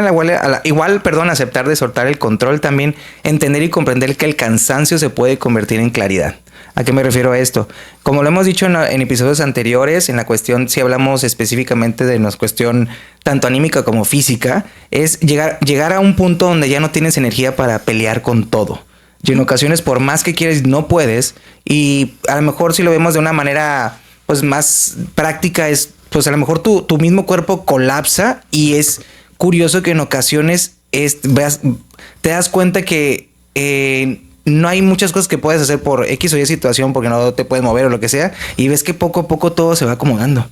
aceptar de soltar el control, también entender y comprender que el cansancio se puede convertir en claridad. ¿A qué me refiero a esto? Como lo hemos dicho en episodios anteriores, en la cuestión, si hablamos específicamente de una cuestión tanto anímica como física, es llegar a un punto donde ya no tienes energía para pelear con todo. Y en ocasiones, por más que quieres, no puedes. Y a lo mejor si lo vemos de una manera pues más práctica, es pues a lo mejor tu mismo cuerpo colapsa, y es curioso que en ocasiones te das cuenta que no hay muchas cosas que puedes hacer por X o Y situación porque no te puedes mover o lo que sea, y ves que poco a poco todo se va acomodando.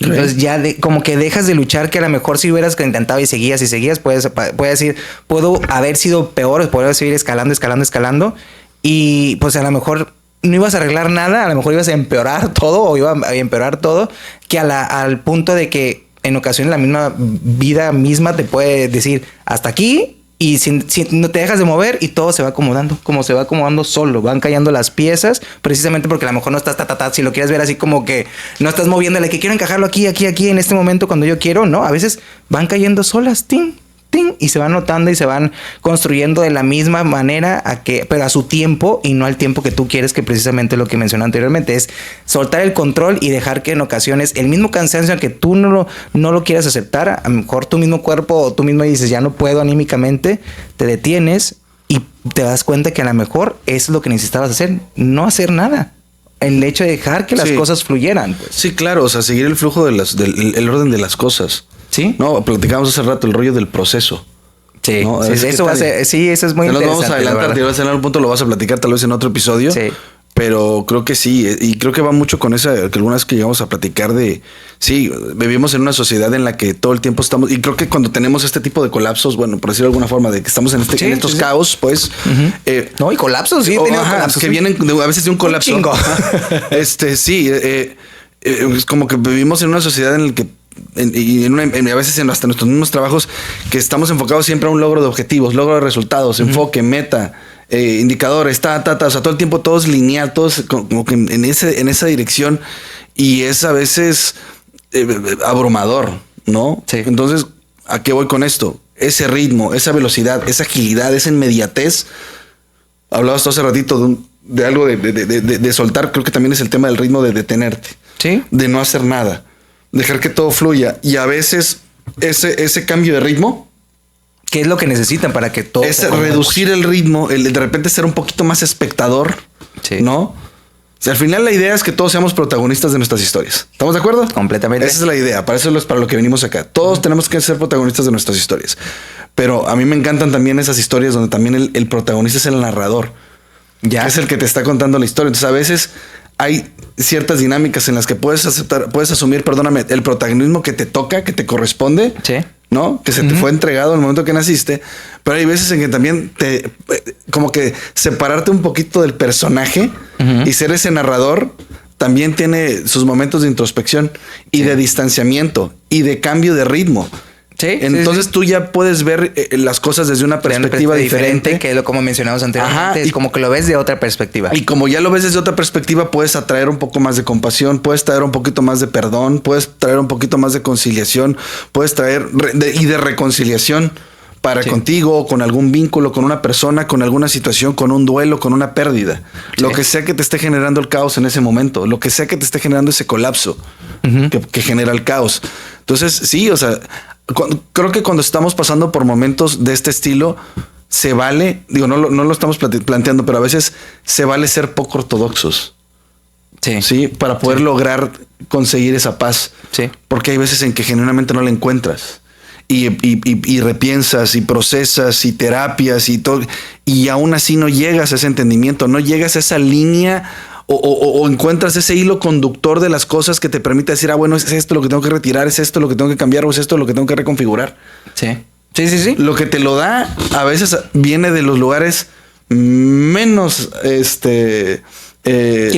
Entonces ya como que dejas de luchar, que a lo mejor si hubieras intentado y seguías, puedes decir, puedo haber sido peor, puedo seguir escalando, y pues a lo mejor no ibas a arreglar nada, a lo mejor ibas a empeorar todo, o iba a empeorar todo, que al punto de que en ocasiones la misma vida misma te puede decir hasta aquí. Y si no te dejas de mover, y todo se va acomodando, como se va acomodando solo, van cayendo las piezas, precisamente porque a lo mejor no estás si lo quieres ver así como que no estás moviéndole, que quiero encajarlo aquí, en este momento cuando yo quiero, no, a veces van cayendo solas, ting, y se van notando y se van construyendo de la misma manera, pero a su tiempo y no al tiempo que tú quieres, que precisamente lo que mencioné anteriormente es soltar el control y dejar que en ocasiones el mismo cansancio, aunque tú no lo quieras aceptar, a lo mejor tu mismo cuerpo o tú mismo dices ya no puedo anímicamente, te detienes y te das cuenta que a lo mejor es lo que necesitabas hacer, no hacer nada. El hecho de dejar que las cosas fluyeran. Pues. Sí, claro, o sea, seguir el flujo del el orden de las cosas. Sí. No, platicamos hace rato el rollo del proceso. Sí, ¿no? sí, eso va a ser, sí, eso es muy interesante. Nos vamos a adelantar, te vas a un punto, lo vas a platicar tal vez en otro episodio. Sí. Pero creo que sí, y creo que va mucho con esa, que algunas que llegamos a platicar de, sí, vivimos en una sociedad en la que todo el tiempo estamos, y creo que cuando tenemos este tipo de colapsos, bueno, por decirlo de alguna forma, de que estamos en estos caos, pues... no, y colapsos, sí, colapsos, que vienen a veces de un colapso. Un chingo. Es como que vivimos en una sociedad en la que a veces hasta nuestros mismos trabajos, que estamos enfocados siempre a un logro de objetivos, logro de resultados, enfoque, meta, indicadores, o sea, todo el tiempo todo es lineal, todo es como que en esa dirección, y es a veces abrumador, ¿no? Sí. Entonces, ¿a qué voy con esto? Ese ritmo, esa velocidad, esa agilidad, esa inmediatez. Hablabas tú hace ratito de algo de soltar, creo que también es el tema del ritmo, de detenerte, ¿sí? De no hacer nada, dejar que todo fluya, y a veces ese cambio de ritmo, ¿qué es lo que necesitan para que todo? Es reducir el ritmo, el de repente ser un poquito más espectador, sí. ¿no? O sea, al final la idea es que todos seamos protagonistas de nuestras historias. ¿Estamos de acuerdo? Completamente. Esa es la idea, para eso es para lo que venimos acá. Todos tenemos que ser protagonistas de nuestras historias. Pero a mí me encantan también esas historias donde también el protagonista es el narrador. Ya. Que es el que te está contando la historia. Entonces a veces hay ciertas dinámicas en las que puedes asumir, el protagonismo que te toca, que te corresponde. Sí. ¿No? Que se te fue entregado en el momento que naciste. Pero hay veces en que también como que separarte un poquito del personaje y ser ese narrador también tiene sus momentos de introspección y de distanciamiento y de cambio de ritmo. Sí, entonces tú ya puedes ver las cosas desde una perspectiva diferente. Que como mencionamos anteriormente. Ajá, es como que lo ves de otra perspectiva. Y como ya lo ves desde otra perspectiva, puedes atraer un poco más de compasión, puedes traer un poquito más de perdón, puedes traer un poquito más de conciliación, puedes traer y de reconciliación para Sí. contigo, con algún vínculo, con una persona, con alguna situación, con un duelo, con una pérdida. Sí. Lo que sea que te esté generando el caos en ese momento, lo que sea que te esté generando ese colapso que genera el caos. Entonces, sí, o sea, creo que cuando estamos pasando por momentos de este estilo, se vale, digo, no lo estamos planteando, pero a veces se vale ser poco ortodoxos. Sí. Sí, para poder lograr conseguir esa paz. Sí. Porque hay veces en que genuinamente no la encuentras. Y repiensas y procesas y terapias y todo. Y aún así no llegas a ese entendimiento, no llegas a esa línea o encuentras ese hilo conductor de las cosas que te permite decir, bueno, es esto lo que tengo que retirar, es esto lo que tengo que cambiar o es esto lo que tengo que reconfigurar. Sí. Sí. Lo que te lo da a veces viene de los lugares menos que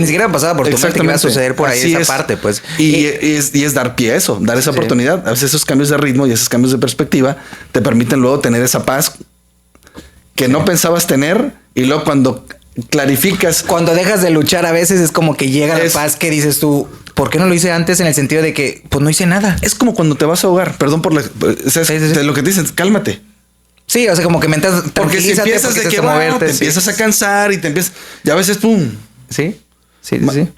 ni siquiera pasaba por tu mente que iba a suceder por ahí Así esa es. parte, pues. Y es dar pie a eso, dar esa Sí. oportunidad. A veces esos cambios de ritmo y esos cambios de perspectiva te permiten luego tener esa paz que no pensabas tener y luego cuando clarificas. Cuando dejas de luchar a veces es como que llega la paz que dices tú, ¿por qué no lo hice antes? En el sentido de que, pues no hice nada. Es como cuando te vas a ahogar, perdón por de lo que te dicen, cálmate. Sí, o sea, como que mentas, Porque si empiezas de que moverte, te empiezas a cansar y te empiezas, y a veces pum. Sí.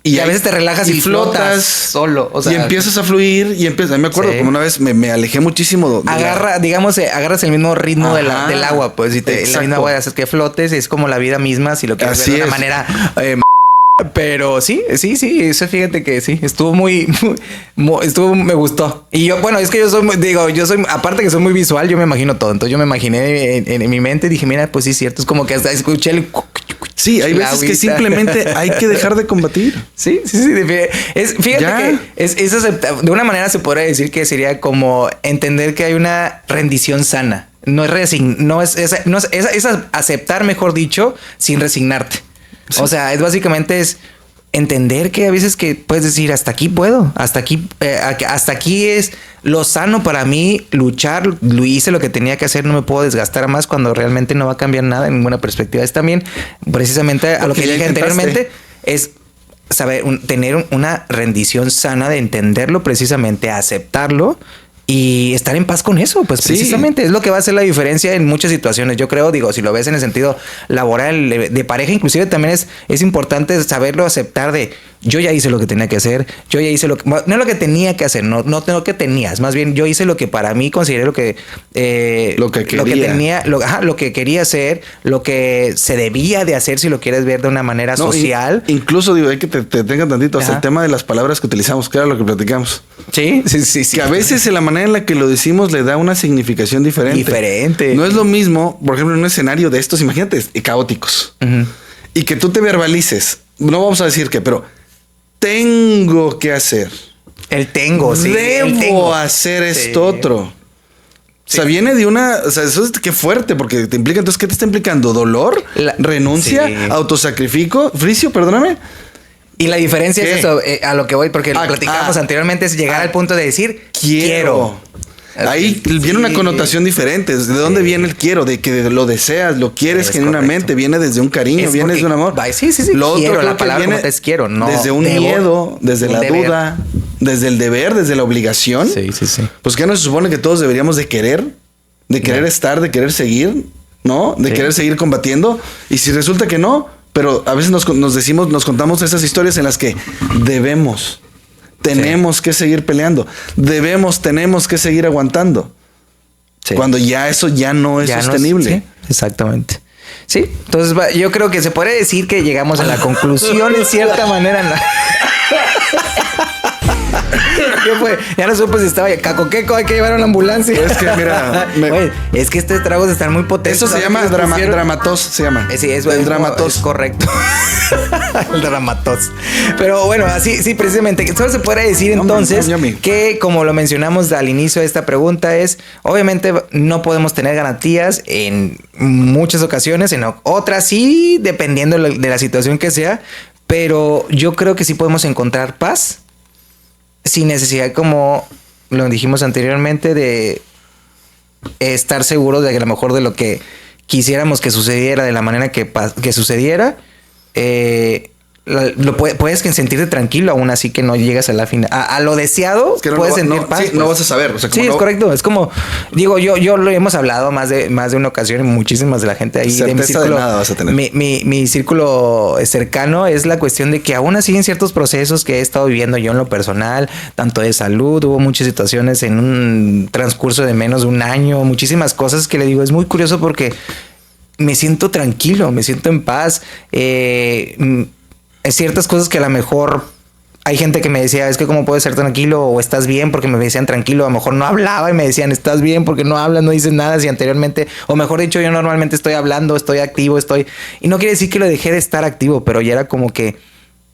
Y a veces te relajas y flotas solo. O sea, y empiezas a fluir y empiezas. A mí me acuerdo Sí. como una vez me alejé muchísimo. Agarras el mismo ritmo del agua, pues, y la exacto. misma agua hace que flotes, es como la vida misma, si lo quieres Así ver de una es. manera. Pero sí, eso fíjate que sí, estuvo me gustó. Y yo, bueno, es que yo soy, aparte que soy muy visual, yo me imagino todo. Entonces yo me imaginé en mi mente y dije, mira, pues sí, cierto, es como que hasta escuché el... Sí, hay veces que simplemente hay que dejar de combatir. Sí. Fíjate Ya. que es aceptable. De una manera se podría decir que sería como entender que hay una rendición sana. No es aceptar, mejor dicho, sin resignarte. Sí. O sea, básicamente es entender que a veces que puedes decir hasta aquí puedo, hasta aquí es lo sano para mí, luchar, lo hice lo que tenía que hacer, no me puedo desgastar más cuando realmente no va a cambiar nada en ninguna perspectiva. Es también precisamente a lo que dije anteriormente, es saber tener una rendición sana de entenderlo, precisamente aceptarlo y estar en paz con eso, pues precisamente es lo que va a hacer la diferencia en muchas situaciones. Yo creo, si lo ves en el sentido laboral, de pareja, inclusive también es importante saberlo aceptar de yo ya hice lo que tenía que hacer, yo ya hice no lo que tenía que hacer, no lo que tenías, más bien yo hice lo que para mí consideré lo que quería hacer, lo que se debía de hacer si lo quieres ver de una manera social. Incluso hay que te tengan tantito hasta el tema de las palabras que utilizamos, que era lo que platicamos. Sí. Que a veces en la manera en la que lo decimos le da una significación diferente. No es lo mismo, por ejemplo, en un escenario de estos, imagínate, caóticos. Y que tú te verbalices, no vamos a decir que, pero tengo que hacer. Debo hacer esto otro. Sí. O sea, viene de una... O sea, eso es qué fuerte, porque te implica... Entonces, ¿qué te está implicando? ¿Dolor? ¿Renuncia? ¿Autosacrificio? ¿Fricio? Perdóname. Y la diferencia es eso, a lo que voy, porque lo platicamos anteriormente, es llegar al punto de decir quiero. Ahí viene una connotación diferente. ¿De dónde viene el quiero? De que lo deseas, lo quieres genuinamente. Correcto. Viene desde un cariño, viene desde un amor. Sí. Lo quiero, otro la palabra como es quiero, no. Desde un miedo, desde la duda, desde el deber, desde la obligación. Sí. Pues ¿qué no se supone que todos deberíamos de querer? De querer estar, de querer seguir, ¿no? De querer seguir combatiendo. Y si resulta que no, pero a veces nos contamos esas historias en las que tenemos que seguir peleando. Tenemos que seguir aguantando. Sí. Cuando ya eso ya no es sostenible. Sí, exactamente. Sí, entonces yo creo que se puede decir que llegamos a la conclusión en cierta manera. ¿Qué fue? Ya no supe si estaba cacoqueco, hay que llevar a una ambulancia. Es que mira, Oye, es que estos tragos están muy potentes. Eso se llama dramatos, se llama. Sí, es el dramatos. Es correcto. El dramatos. Pero bueno, así, sí, precisamente. Solo se puede decir entonces que, como lo mencionamos al inicio de esta pregunta, es obviamente no podemos tener garantías en muchas ocasiones, en otras sí, dependiendo de la situación que sea. Pero yo creo que sí podemos encontrar paz sin necesidad, como lo dijimos anteriormente, de estar seguros de que a lo mejor de lo que quisiéramos que sucediera de la manera que sucediera, puedes sentirte tranquilo aún así que no llegas a la final. A lo deseado, Es que puedes sentir paz. Sí, pues. no vas a saber. O sea, Sí, es correcto. Es como, digo, yo lo hemos hablado más de una ocasión y muchísimas de la gente ahí de mi círculo. De nada vas a tener. Mi círculo cercano es la cuestión de que aún así en ciertos procesos que he estado viviendo yo en lo personal, tanto de salud, hubo muchas situaciones en un transcurso de menos de un año, muchísimas cosas que le digo, es muy curioso porque me siento tranquilo, me siento en paz. Ciertas cosas que a lo mejor hay gente que me decía, es que cómo puedes ser tranquilo o estás bien, porque me decían tranquilo, a lo mejor no hablaba y me decían estás bien porque no hablas, no dices nada, si anteriormente, o mejor dicho, yo normalmente estoy hablando, estoy activo, y no quiere decir que lo dejé de estar activo, pero ya era como que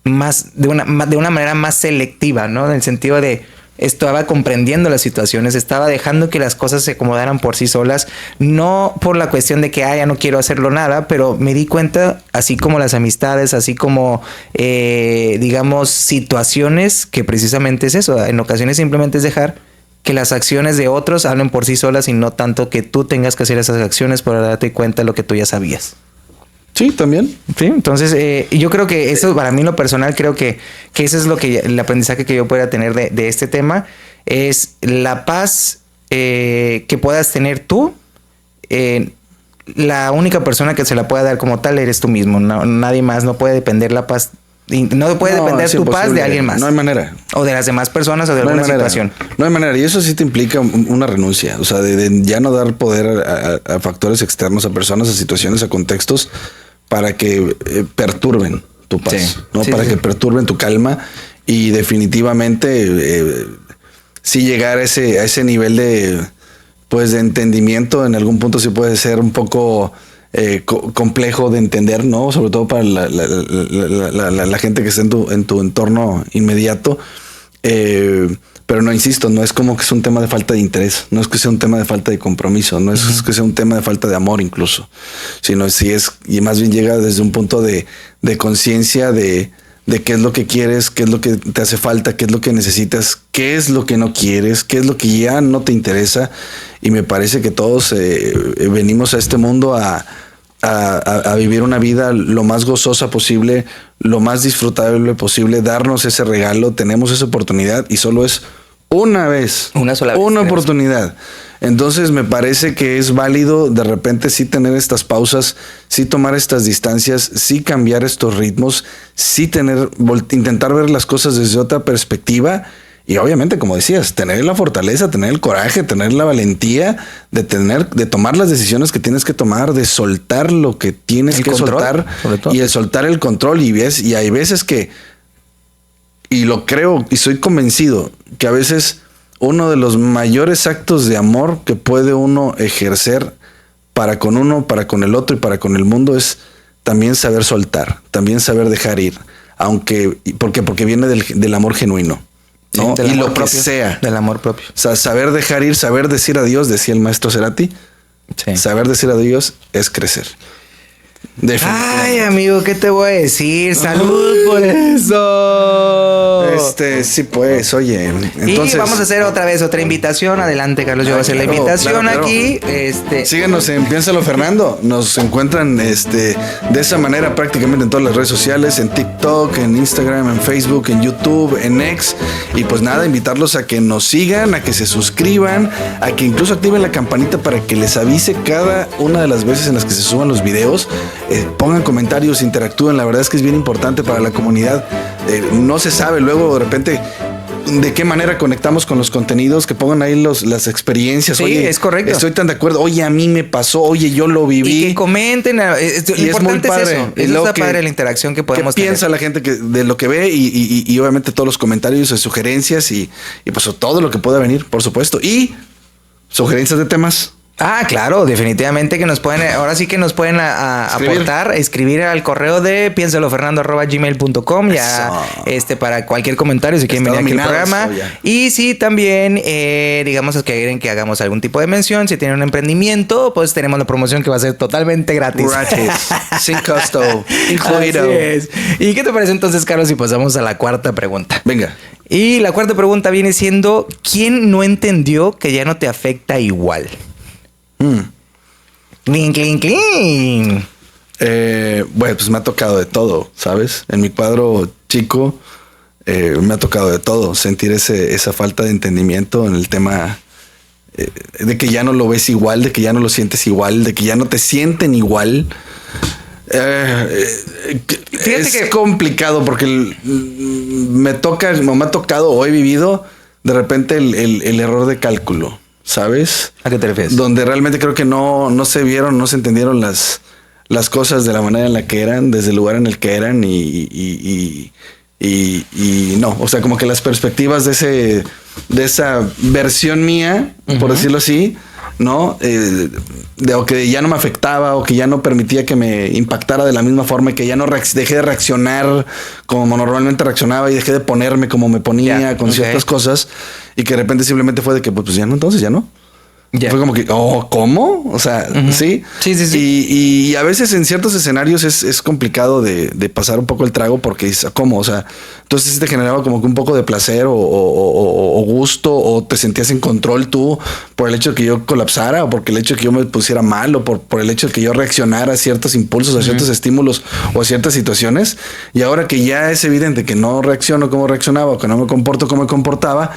más de una manera más selectiva, ¿no? En el sentido de estaba comprendiendo las situaciones, estaba dejando que las cosas se acomodaran por sí solas, no por la cuestión de que ya no quiero hacerlo nada, pero me di cuenta, así como las amistades, así como digamos situaciones, que precisamente es eso, en ocasiones simplemente es dejar que las acciones de otros hablen por sí solas y no tanto que tú tengas que hacer esas acciones para darte cuenta de lo que tú ya sabías. Sí, también. Sí, entonces yo creo que eso para mí en lo personal creo que eso es lo que el aprendizaje que yo pueda tener de este tema es la paz que puedas tener tú. La única persona que se la pueda dar como tal eres tú mismo. No, nadie más. No puede depender la paz. No puede depender tu paz de alguien más. No hay manera. O de las demás personas o de alguna situación. No hay manera. Y eso sí te implica una renuncia. O sea, de ya no dar poder a factores externos, a personas, a situaciones, a contextos para que perturben tu paz, sí, ¿no? Sí, para sí. que perturben tu calma y definitivamente sí llegar a ese nivel de entendimiento en algún punto sí puede ser un poco complejo de entender, ¿no? Sobre todo para la gente que está en tu entorno inmediato. Pero no, insisto, no es como que es un tema de falta de interés, no es que sea un tema de falta de compromiso, no es que sea un tema de falta de amor incluso, sino y más bien llega desde un punto de conciencia de qué es lo que quieres, qué es lo que te hace falta, qué es lo que necesitas, qué es lo que no quieres, qué es lo que ya no te interesa. Y me parece que todos venimos a este mundo a vivir una vida lo más gozosa posible, lo más disfrutable posible, darnos ese regalo, tenemos esa oportunidad y solo es una vez, Una sola vez, una creo. oportunidad. Entonces me parece que es válido de repente sí tener estas pausas, sí tomar estas distancias, sí cambiar estos ritmos, sí intentar ver las cosas desde otra perspectiva. Y obviamente, como decías, tener la fortaleza, tener el coraje, tener la valentía de tomar las decisiones que tienes que tomar, de soltar lo que tienes El que control, soltar sobre todo. y el soltar el control. Y hay veces que, y lo creo y soy convencido, que a veces uno de los mayores actos de amor que puede uno ejercer para con uno, para con el otro y para con el mundo es también saber soltar, también saber dejar ir, porque viene del amor genuino. ¿No? Sí, del Y amor lo que propio, sea. Del amor propio. O sea, saber dejar ir, saber decir adiós, decía el maestro Cerati. Sí. Saber decir adiós es crecer. Ay, amigo, ¿qué te voy a decir? Salud por eso. Sí, pues, oye. Entonces, y vamos a hacer otra vez otra invitación. Adelante, Carlos, yo voy a hacer la claro, invitación claro. aquí. Síguenos en Piénsalo Fernando. Nos encuentran de esa manera prácticamente en todas las redes sociales, en TikTok, en Instagram, en Facebook, en YouTube, en X. Y pues nada, invitarlos a que nos sigan, a que se suscriban, a que incluso activen la campanita para que les avise cada una de las veces en las que se suban los videos. Pongan comentarios, interactúen. La verdad es que es bien importante para la comunidad. No se sabe luego de repente de qué manera conectamos con los contenidos, que pongan ahí las experiencias. Sí, oye, es correcto. Estoy tan de acuerdo. Oye, a mí me pasó. Oye, yo lo viví. Y que comenten. Lo importante es eso. Y Eso luego está padre la interacción que podemos ¿qué tener. piensa la gente de lo que ve? Y obviamente todos los comentarios, sugerencias y pues todo lo que pueda venir, por supuesto. Y sugerencias de temas. Ah, claro, definitivamente que nos pueden, ahora sí que nos pueden aportar, escribir al correo de piensalofernando@gmail.com ya para cualquier comentario si quieren Está venir aquí al dominado programa. eso ya. Y si también, digamos que quieren que hagamos algún tipo de mención, si tienen un emprendimiento, pues tenemos la promoción que va a ser totalmente gratis. Sin costo, incluido. Así es. ¿Y qué te parece entonces, Carlos, si pasamos a la cuarta pregunta? Venga. Y la cuarta pregunta viene siendo, ¿quién no entendió que ya no te afecta igual? Clean, clean, clean. Bueno, pues me ha tocado de todo, ¿sabes? En mi cuadro chico me ha tocado de todo. Sentir esa falta de entendimiento en el tema de que ya no lo ves igual, de que ya no lo sientes igual, de que ya no te sienten igual. Es complicado porque me ha tocado o he vivido de repente el error de cálculo, ¿sabes? ¿A qué te refieres? Donde realmente creo que no se vieron, no se entendieron las cosas de la manera en la que eran, desde el lugar en el que eran y no, o sea, como que las perspectivas de esa versión mía, por decirlo así, ¿no? O que ya no me afectaba o que ya no permitía que me impactara de la misma forma y que ya no dejé de reaccionar como normalmente reaccionaba y dejé de ponerme como me ponía con ciertas cosas y que de repente simplemente fue de que pues ya no, entonces ya no. Yeah. Fue como que, ¿cómo? O sea, ¿sí? Sí. Y a veces en ciertos escenarios es complicado de pasar un poco el trago porque ¿cómo? O sea, entonces sí te generaba como que un poco de placer o gusto o te sentías en control tú por el hecho de que yo colapsara o porque el hecho de que yo me pusiera mal o por el hecho de que yo reaccionara a ciertos impulsos, a ciertos estímulos o a ciertas situaciones. Y ahora que ya es evidente que no reacciono como reaccionaba o que no me comporto como me comportaba,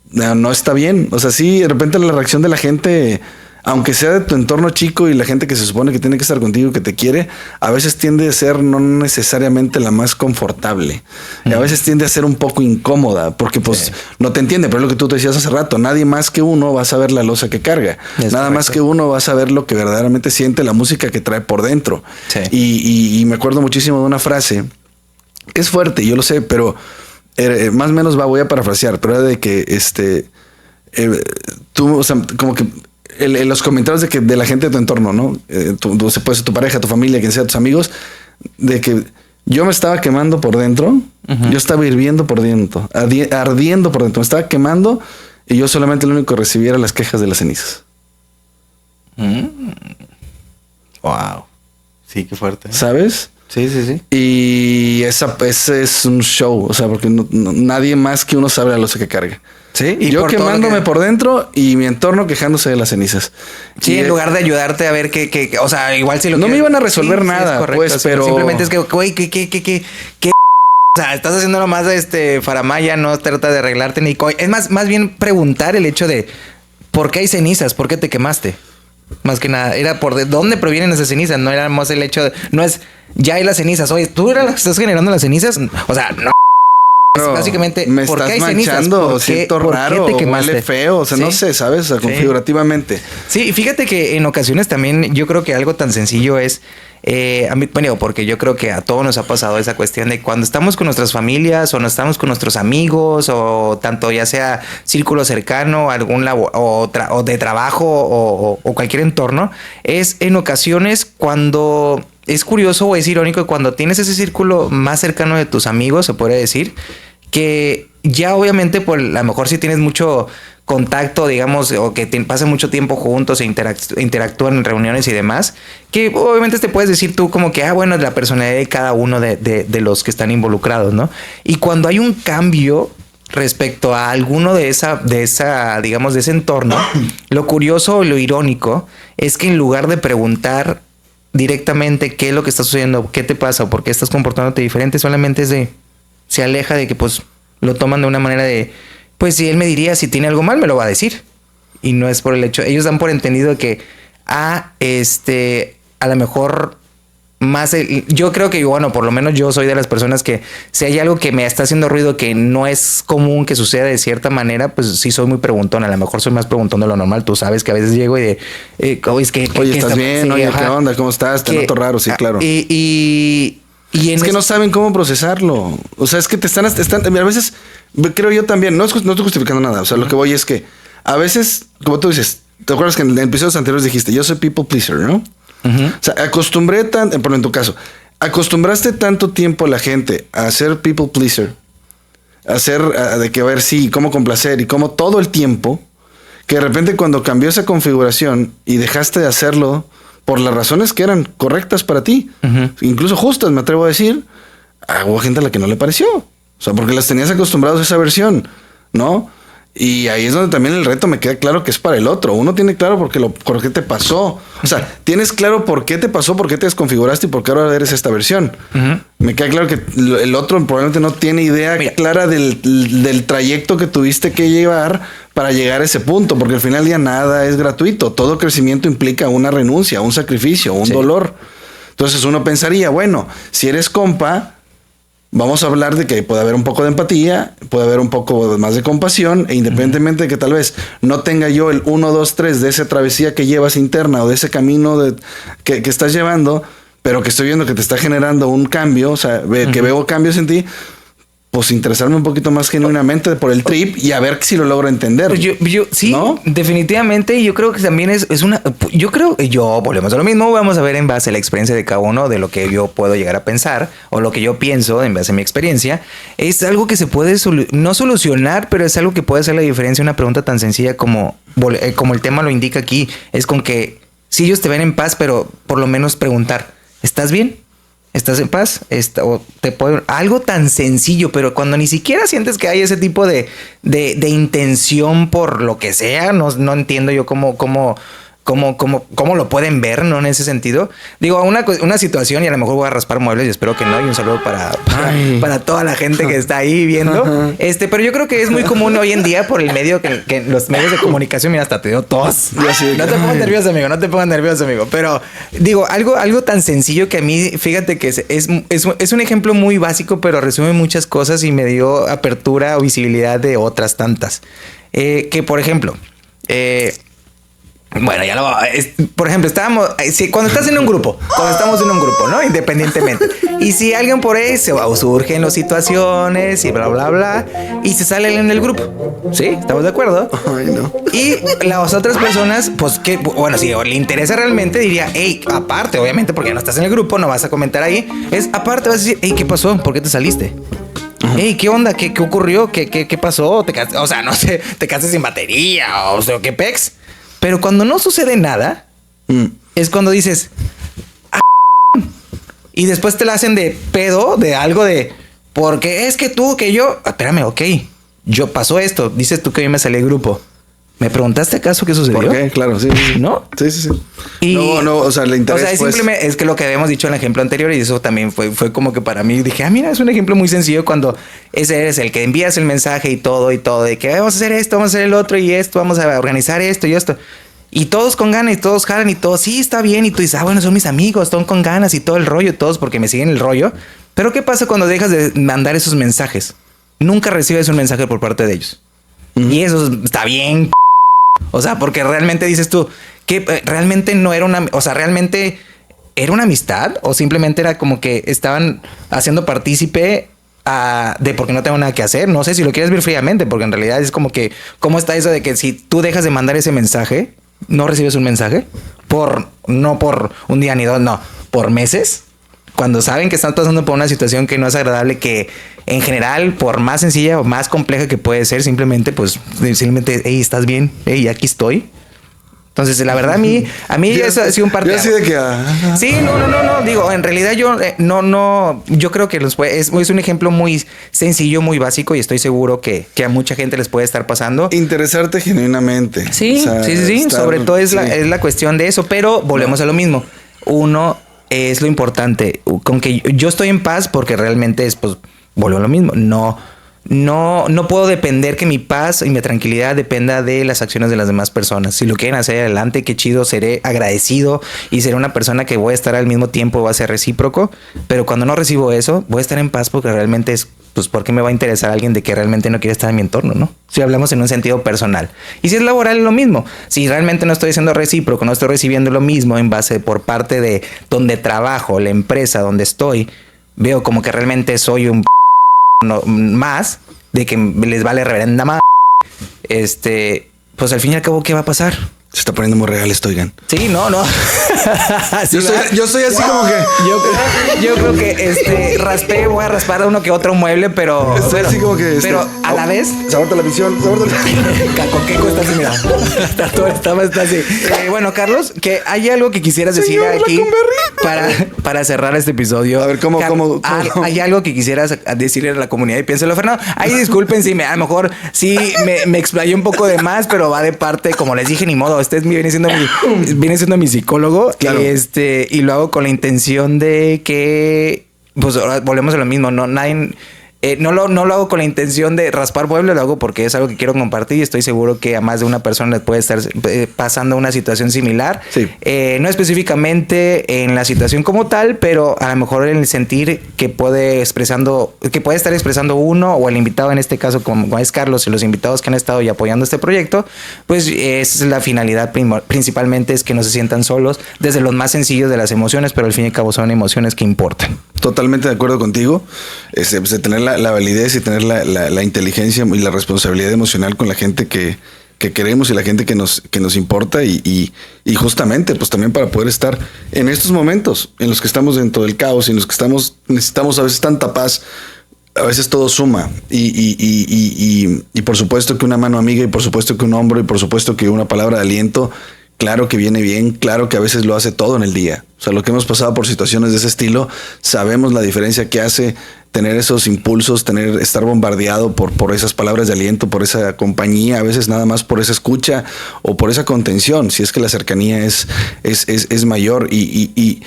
no está bien. O sea, sí, de repente la reacción de la gente, aunque sea de tu entorno chico y la gente que se supone que tiene que estar contigo, que te quiere, a veces tiende a ser no necesariamente la más confortable. Y a veces tiende a ser un poco incómoda porque pues no te entiende. Pero es lo que tú te decías hace rato. Nadie más que uno va a saber la losa que carga. Nada más que uno va a saber lo que verdaderamente siente, la música que trae por dentro. Sí. Y me acuerdo muchísimo de una frase que es fuerte, yo lo sé, pero más o menos voy a parafrasear, pero era de que tú, o sea, como que los comentarios de la gente de tu entorno, ¿no? Puede ser tu pareja, tu familia, quien sea, tus amigos, de que yo me estaba quemando por dentro, yo estaba hirviendo por dentro, ardiendo por dentro, me estaba quemando y yo solamente lo único que recibía era las quejas de las cenizas. Wow. Sí, qué fuerte. ¿Sabes? Sí. Y ese es un show, o sea, porque nadie más que uno sabe la losa que carga. Sí, y yo quemándome por dentro y mi entorno quejándose de las cenizas. Sí, en lugar de ayudarte a ver que o sea, igual si lo no me iban a resolver nada, correcto, pues, pero simplemente es que, güey, que o sea, estás haciendo nomás faramaya, no trata de arreglarte ni es más bien preguntar el hecho de ¿por qué hay cenizas? ¿Por qué te quemaste? Más que nada, era por de dónde provienen esas cenizas, no era más el hecho de, no es ya hay las cenizas, oye, tú eras la que estás generando las cenizas, o sea, no. Básicamente, me ¿por estás qué hay manchando? ¿Por siento qué, raro, ¿por qué te quemaste? Huele feo, o sea, no sé, ¿sabes? O sea, configurativamente. Sí, fíjate que en ocasiones también yo creo que algo tan sencillo es, a mí, bueno, porque yo creo que a todos nos ha pasado esa cuestión de cuando estamos con nuestras familias o no estamos con nuestros amigos o tanto ya sea círculo cercano, o de trabajo o cualquier entorno, es en ocasiones cuando es curioso o es irónico que cuando tienes ese círculo más cercano de tus amigos, se puede decir, que ya obviamente por a lo mejor si tienes mucho contacto, digamos, o que pasen mucho tiempo juntos e interactúan en reuniones y demás, que obviamente te puedes decir tú como que, bueno, es la personalidad de cada uno de los que están involucrados, ¿no? Y cuando hay un cambio respecto a alguno de esa, digamos, de ese entorno, lo curioso o lo irónico es que en lugar de preguntar directamente qué es lo que está sucediendo, qué te pasa o por qué estás comportándote diferente, solamente se aleja de que pues lo toman de una manera de, pues si él me diría si tiene algo mal, me lo va a decir. Y no es por el hecho, ellos dan por entendido que a lo mejor más, yo creo que, bueno, por lo menos yo soy de las personas que si hay algo que me está haciendo ruido que no es común que suceda de cierta manera, pues sí soy muy preguntón, a lo mejor soy más preguntón de lo normal, tú sabes que a veces llego y de, oye, ¿estás bien? Sí, oye, ¿qué onda? ¿Cómo estás? Te noto raro, sí, claro. Y es que no saben cómo procesarlo. O sea, es que te están a veces, creo yo también, no estoy justificando nada. O sea, lo que voy es que a veces, como tú dices, ¿te acuerdas que en episodios anteriores dijiste, yo soy people pleaser, ¿no? O sea, en tu caso, acostumbraste tanto tiempo a la gente a ser people pleaser, de que a ver sí, cómo complacer y cómo todo el tiempo, que de repente cuando cambió esa configuración y dejaste de hacerlo por las razones que eran correctas para ti, incluso justas, me atrevo a decir, hubo gente a la que no le pareció. O sea, porque las tenías acostumbrados a esa versión, ¿no? Y ahí es donde también el reto me queda claro que es para el otro. Uno tiene claro por qué te pasó. O sea, tienes claro por qué te pasó, por qué te desconfiguraste y por qué ahora eres esta versión. Me queda claro que el otro probablemente no tiene idea clara del trayecto que tuviste que llevar para llegar a ese punto, porque al final del día nada es gratuito. Todo crecimiento implica una renuncia, un sacrificio, un dolor. Entonces uno pensaría, bueno, si eres compa, vamos a hablar de que puede haber un poco de empatía, puede haber un poco más de compasión, e independientemente de que tal vez no tenga yo el 1, 2, 3 de esa travesía que llevas interna o de ese camino que estás llevando, pero que estoy viendo que te está generando un cambio, o sea, que veo cambios en ti, pues interesarme un poquito más genuinamente por el trip y a ver si lo logro entender. Yo sí, ¿no? Definitivamente. Yo creo que también es una... volvemos a lo mismo. Vamos a ver en base a la experiencia de cada uno, de lo que yo puedo llegar a pensar o lo que yo pienso en base a mi experiencia. Es algo que se puede no solucionar, pero es algo que puede hacer la diferencia. Una pregunta tan sencilla como el tema lo indica aquí. Es con que si ellos te ven en paz, pero por lo menos preguntar, ¿estás bien? ¿Estás en paz? Algo tan sencillo, pero cuando ni siquiera sientes que hay ese tipo de intención por lo que sea, no entiendo yo cómo lo pueden ver, ¿no? En ese sentido. Digo, una situación, y a lo mejor voy a raspar muebles y espero que no, y un saludo para toda la gente que está ahí viendo. Pero yo creo que es muy común hoy en día por el medio que los medios de comunicación, mira, hasta te dio tos. No te pongas nervioso, amigo. Pero digo, algo tan sencillo que a mí, fíjate que es un ejemplo muy básico, pero resume muchas cosas y me dio apertura o visibilidad de otras tantas. Que por ejemplo, bueno, por ejemplo, cuando estás en un grupo, estamos en un grupo, ¿no? Independientemente. Y si alguien por ahí surgen las situaciones y bla, bla, bla, y se sale en el grupo. ¿Sí? ¿Estamos de acuerdo? Ay, no. Y las otras personas, pues, si le interesa realmente, diría, hey, aparte, obviamente, porque no estás en el grupo, no vas a comentar ahí. Aparte, vas a decir, hey, ¿qué pasó? ¿Por qué te saliste? Hey, ¿qué onda? ¿Qué ocurrió? ¿Qué pasó? O sea, no sé, te quedaste sin batería, o sea, ¿qué pex? Pero cuando no sucede nada, es cuando dices, y después te la hacen de pedo, de algo de, porque es que tú, que yo, espérame, ok, yo pasó esto, dices tú que yo me salí del grupo. ¿Me preguntaste acaso qué sucedió? ¿Por qué? Claro, sí. ¿No? Sí. Y, no, o sea, le interesa. O sea, simplemente es que lo que habíamos dicho en el ejemplo anterior, y eso también fue como que para mí dije, mira, es un ejemplo muy sencillo cuando ese eres el que envías el mensaje y todo, de que vamos a hacer esto, vamos a hacer el otro y esto, vamos a organizar esto y esto. Y todos con ganas y todos jalan y todos, sí, está bien. Y tú dices, bueno, son mis amigos, están con ganas y todo el rollo, todos porque me siguen el rollo. Pero ¿qué pasa cuando dejas de mandar esos mensajes? Nunca recibes un mensaje por parte de ellos. Y eso está bien. O sea, porque realmente dices tú que realmente no era realmente era una amistad o simplemente era como que estaban haciendo partícipe de porque no tengo nada que hacer. No sé si lo quieres ver fríamente, porque en realidad es como que, ¿cómo está eso de que si tú dejas de mandar ese mensaje, no recibes un mensaje? No por un día ni dos, no, por meses. Cuando saben que están pasando por una situación que no es agradable, que en general, por más sencilla o más compleja que puede ser, simplemente, hey, ¿estás bien? Hey, aquí estoy. Entonces, la verdad, a mí eso ha sido un parte. Así de que... Sí, no. Digo, en realidad yo yo creo que es un ejemplo muy sencillo, muy básico, y estoy seguro que a mucha gente les puede estar pasando. Interesarte genuinamente. Sí, o sea, sí. Sobre todo es la cuestión de eso, pero volvemos a lo mismo. Uno es lo importante. Con que yo estoy en paz porque realmente es, pues, vuelvo a lo mismo. No puedo depender que mi paz y mi tranquilidad dependa de las acciones de las demás personas. Si lo quieren hacer adelante, qué chido, seré agradecido y seré una persona que voy a estar al mismo tiempo, va a ser recíproco. Pero cuando no recibo eso, voy a estar en paz porque realmente es, pues, ¿por qué me va a interesar alguien de que realmente no quiere estar en mi entorno, no? Si hablamos en un sentido personal. Y si es laboral, lo mismo. Si realmente no estoy siendo recíproco, no estoy recibiendo lo mismo en base por parte de donde trabajo, la empresa donde estoy, veo como que realmente soy un más de que les vale reverenda más, pues al fin y al cabo, ¿qué va a pasar? Se está poniendo muy real esto, oigan. Sí, no. Sí, yo soy así como que... Yo creo que voy a raspar uno que otro mueble, pero... Estoy así como que... Pero a la vez. Sabor de la visión, sabor de la visión. Cacoqueco está así, mira. Está así. Bueno, Carlos, que hay algo que quisieras decir aquí para cerrar este episodio. A ver, ¿cómo? Hay algo que quisieras decirle a la comunidad y piénselo, Fernando. Ahí disculpen si a lo mejor sí me explayé un poco de más, pero va de parte, como les dije, ni modo. Usted viene siendo mi psicólogo. Claro. Y lo hago con la intención de que, pues, volvemos a lo mismo. No, nadie... No lo hago con la intención de raspar muebles, lo hago porque es algo que quiero compartir y estoy seguro que a más de una persona le puede estar pasando una situación similar. Sí. No específicamente en la situación como tal, pero a lo mejor en el sentir que puede estar expresando uno o el invitado, en este caso como es Carlos y los invitados que han estado ya apoyando este proyecto, pues es la finalidad principalmente, es que no se sientan solos desde los más sencillos de las emociones, pero al fin y al cabo son emociones que importan. Totalmente de acuerdo contigo. Pues, de tener la validez y tener la inteligencia y la responsabilidad emocional con la gente que queremos y la gente que nos importa y justamente pues también para poder estar en estos momentos en los que estamos dentro del caos y en los que necesitamos a veces tanta paz. A veces todo suma y por supuesto que una mano amiga y por supuesto que un hombro y por supuesto que una palabra de aliento, claro que viene bien, claro que a veces lo hace todo en el día. O sea, lo que hemos pasado por situaciones de ese estilo, sabemos la diferencia que hace tener esos impulsos, estar bombardeado por esas palabras de aliento, por esa compañía, a veces nada más por esa escucha o por esa contención, si es que la cercanía es mayor y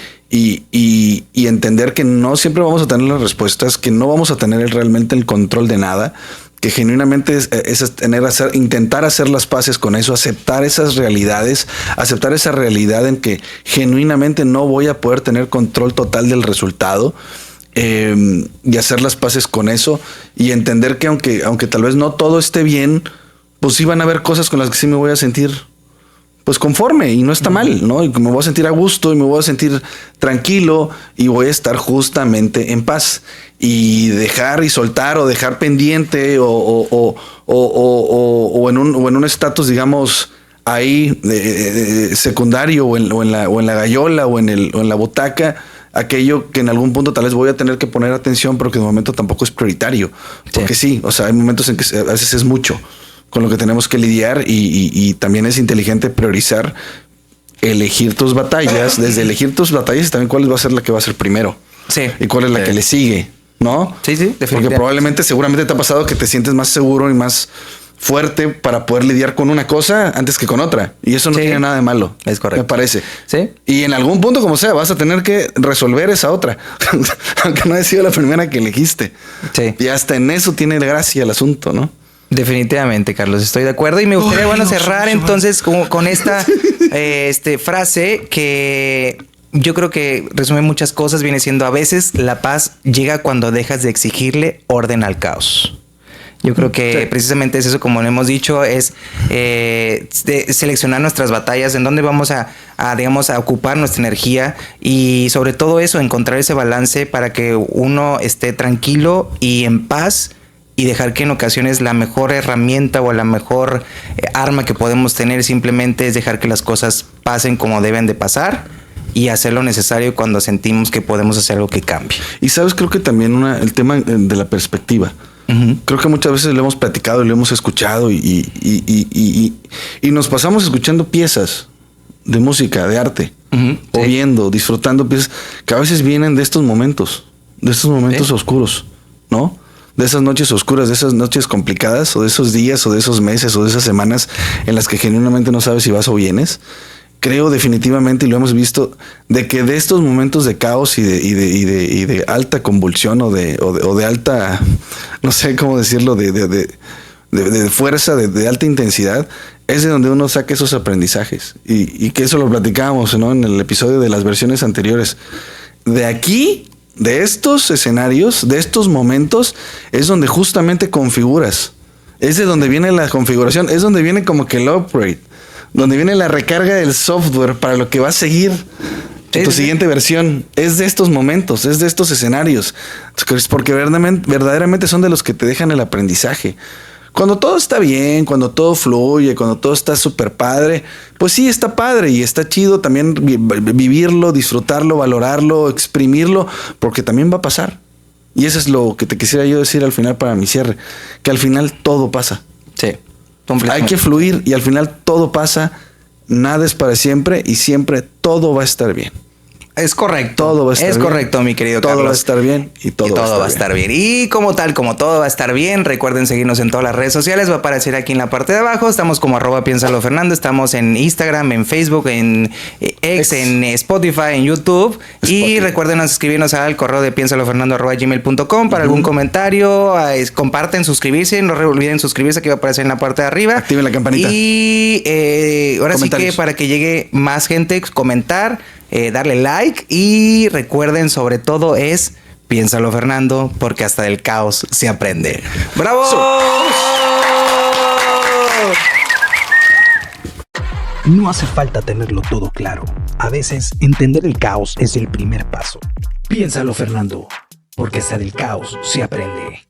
entender que no siempre vamos a tener las respuestas, que no vamos a tener realmente el control de nada, que genuinamente intentar hacer las paces con eso, aceptar esas realidades, aceptar esa realidad en que genuinamente no voy a poder tener control total del resultado, y hacer las paces con eso y entender que aunque tal vez no todo esté bien, pues sí van a haber cosas con las que sí me voy a sentir pues conforme y no está mal, ¿no? Y me voy a sentir a gusto y me voy a sentir tranquilo y voy a estar justamente en paz y dejar y soltar o dejar pendiente o en un estatus, digamos, ahí secundario o en la gallola o en la butaca, aquello que en algún punto tal vez voy a tener que poner atención, pero que de momento tampoco es prioritario. Porque sí, o sea, hay momentos en que a veces es mucho con lo que tenemos que lidiar y también es inteligente priorizar, elegir tus batallas, desde elegir tus batallas y también cuál va a ser la que va a ser primero. Sí. Y cuál es la que le sigue, ¿no? Sí, Porque seguramente te ha pasado que te sientes más seguro y más fuerte para poder lidiar con una cosa antes que con otra. Y eso no tiene nada de malo. Es correcto. Me parece. Sí. Y en algún punto, como sea, vas a tener que resolver esa otra. Aunque no haya sido la primera que elegiste. Sí. Y hasta en eso tiene gracia el asunto, ¿no? Definitivamente, Carlos, estoy de acuerdo y me gustaría cerrar entonces con esta frase que yo creo que resume muchas cosas. Viene siendo: a veces la paz llega cuando dejas de exigirle orden al caos. Yo creo que precisamente es eso, como lo hemos dicho, es seleccionar nuestras batallas, en dónde vamos a ocupar nuestra energía y sobre todo eso, encontrar ese balance para que uno esté tranquilo y en paz, y dejar que en ocasiones la mejor herramienta o la mejor arma que podemos tener simplemente es dejar que las cosas pasen como deben de pasar y hacer lo necesario cuando sentimos que podemos hacer algo que cambie. Y sabes, creo que también el tema de la perspectiva. Uh-huh. Creo que muchas veces lo hemos platicado y lo hemos escuchado y nos pasamos escuchando piezas de música, de arte, o viendo, disfrutando piezas que a veces vienen de estos momentos oscuros, ¿no? De esas noches oscuras, de esas noches complicadas, o de esos días, o de esos meses, o de esas semanas en las que genuinamente no sabes si vas o vienes. Creo definitivamente, y lo hemos visto, de que de estos momentos de caos y de alta convulsión o de alta, no sé cómo decirlo, de fuerza, de alta intensidad, es de donde uno saca esos aprendizajes. Y que eso lo platicábamos, ¿no?, en el episodio de las versiones anteriores. De aquí, de estos escenarios, de estos momentos, es donde justamente configuras. Es de donde viene la configuración, es donde viene como que el upgrade, donde viene la recarga del software para lo que va a seguir tu siguiente versión. Es de estos momentos, es de estos escenarios, porque verdaderamente son de los que te dejan el aprendizaje. Cuando todo está bien, cuando todo fluye, cuando todo está súper padre, pues sí, está padre y está chido también vivirlo, disfrutarlo, valorarlo, exprimirlo, porque también va a pasar. Y eso es lo que te quisiera yo decir al final para mi cierre, que al final todo pasa. Sí. Hay que fluir y al final todo pasa, nada es para siempre y siempre todo va a estar bien. Es correcto. Todo va a estar bien. Correcto, mi querido todo Carlos. Todo va a estar bien y todo va a estar bien. Y como todo va a estar bien, recuerden seguirnos en todas las redes sociales. Va a aparecer aquí en la parte de abajo. Estamos como @piénsalo_Fernando. Estamos en Instagram, en Facebook, en X, en Spotify, en YouTube. Y recuerden escribirnos al correo de piensalofernando@gmail.com para algún comentario. Comparten, suscribirse. No olviden suscribirse, que va a aparecer en la parte de arriba. Activen la campanita. Y ahora sí que para que llegue más gente, comentar. Darle like y recuerden sobre todo es piénsalo Fernando, porque hasta del caos se aprende. ¡Bravo! No hace falta tenerlo todo claro. A veces entender el caos es el primer paso. Piénsalo Fernando, porque hasta del caos se aprende.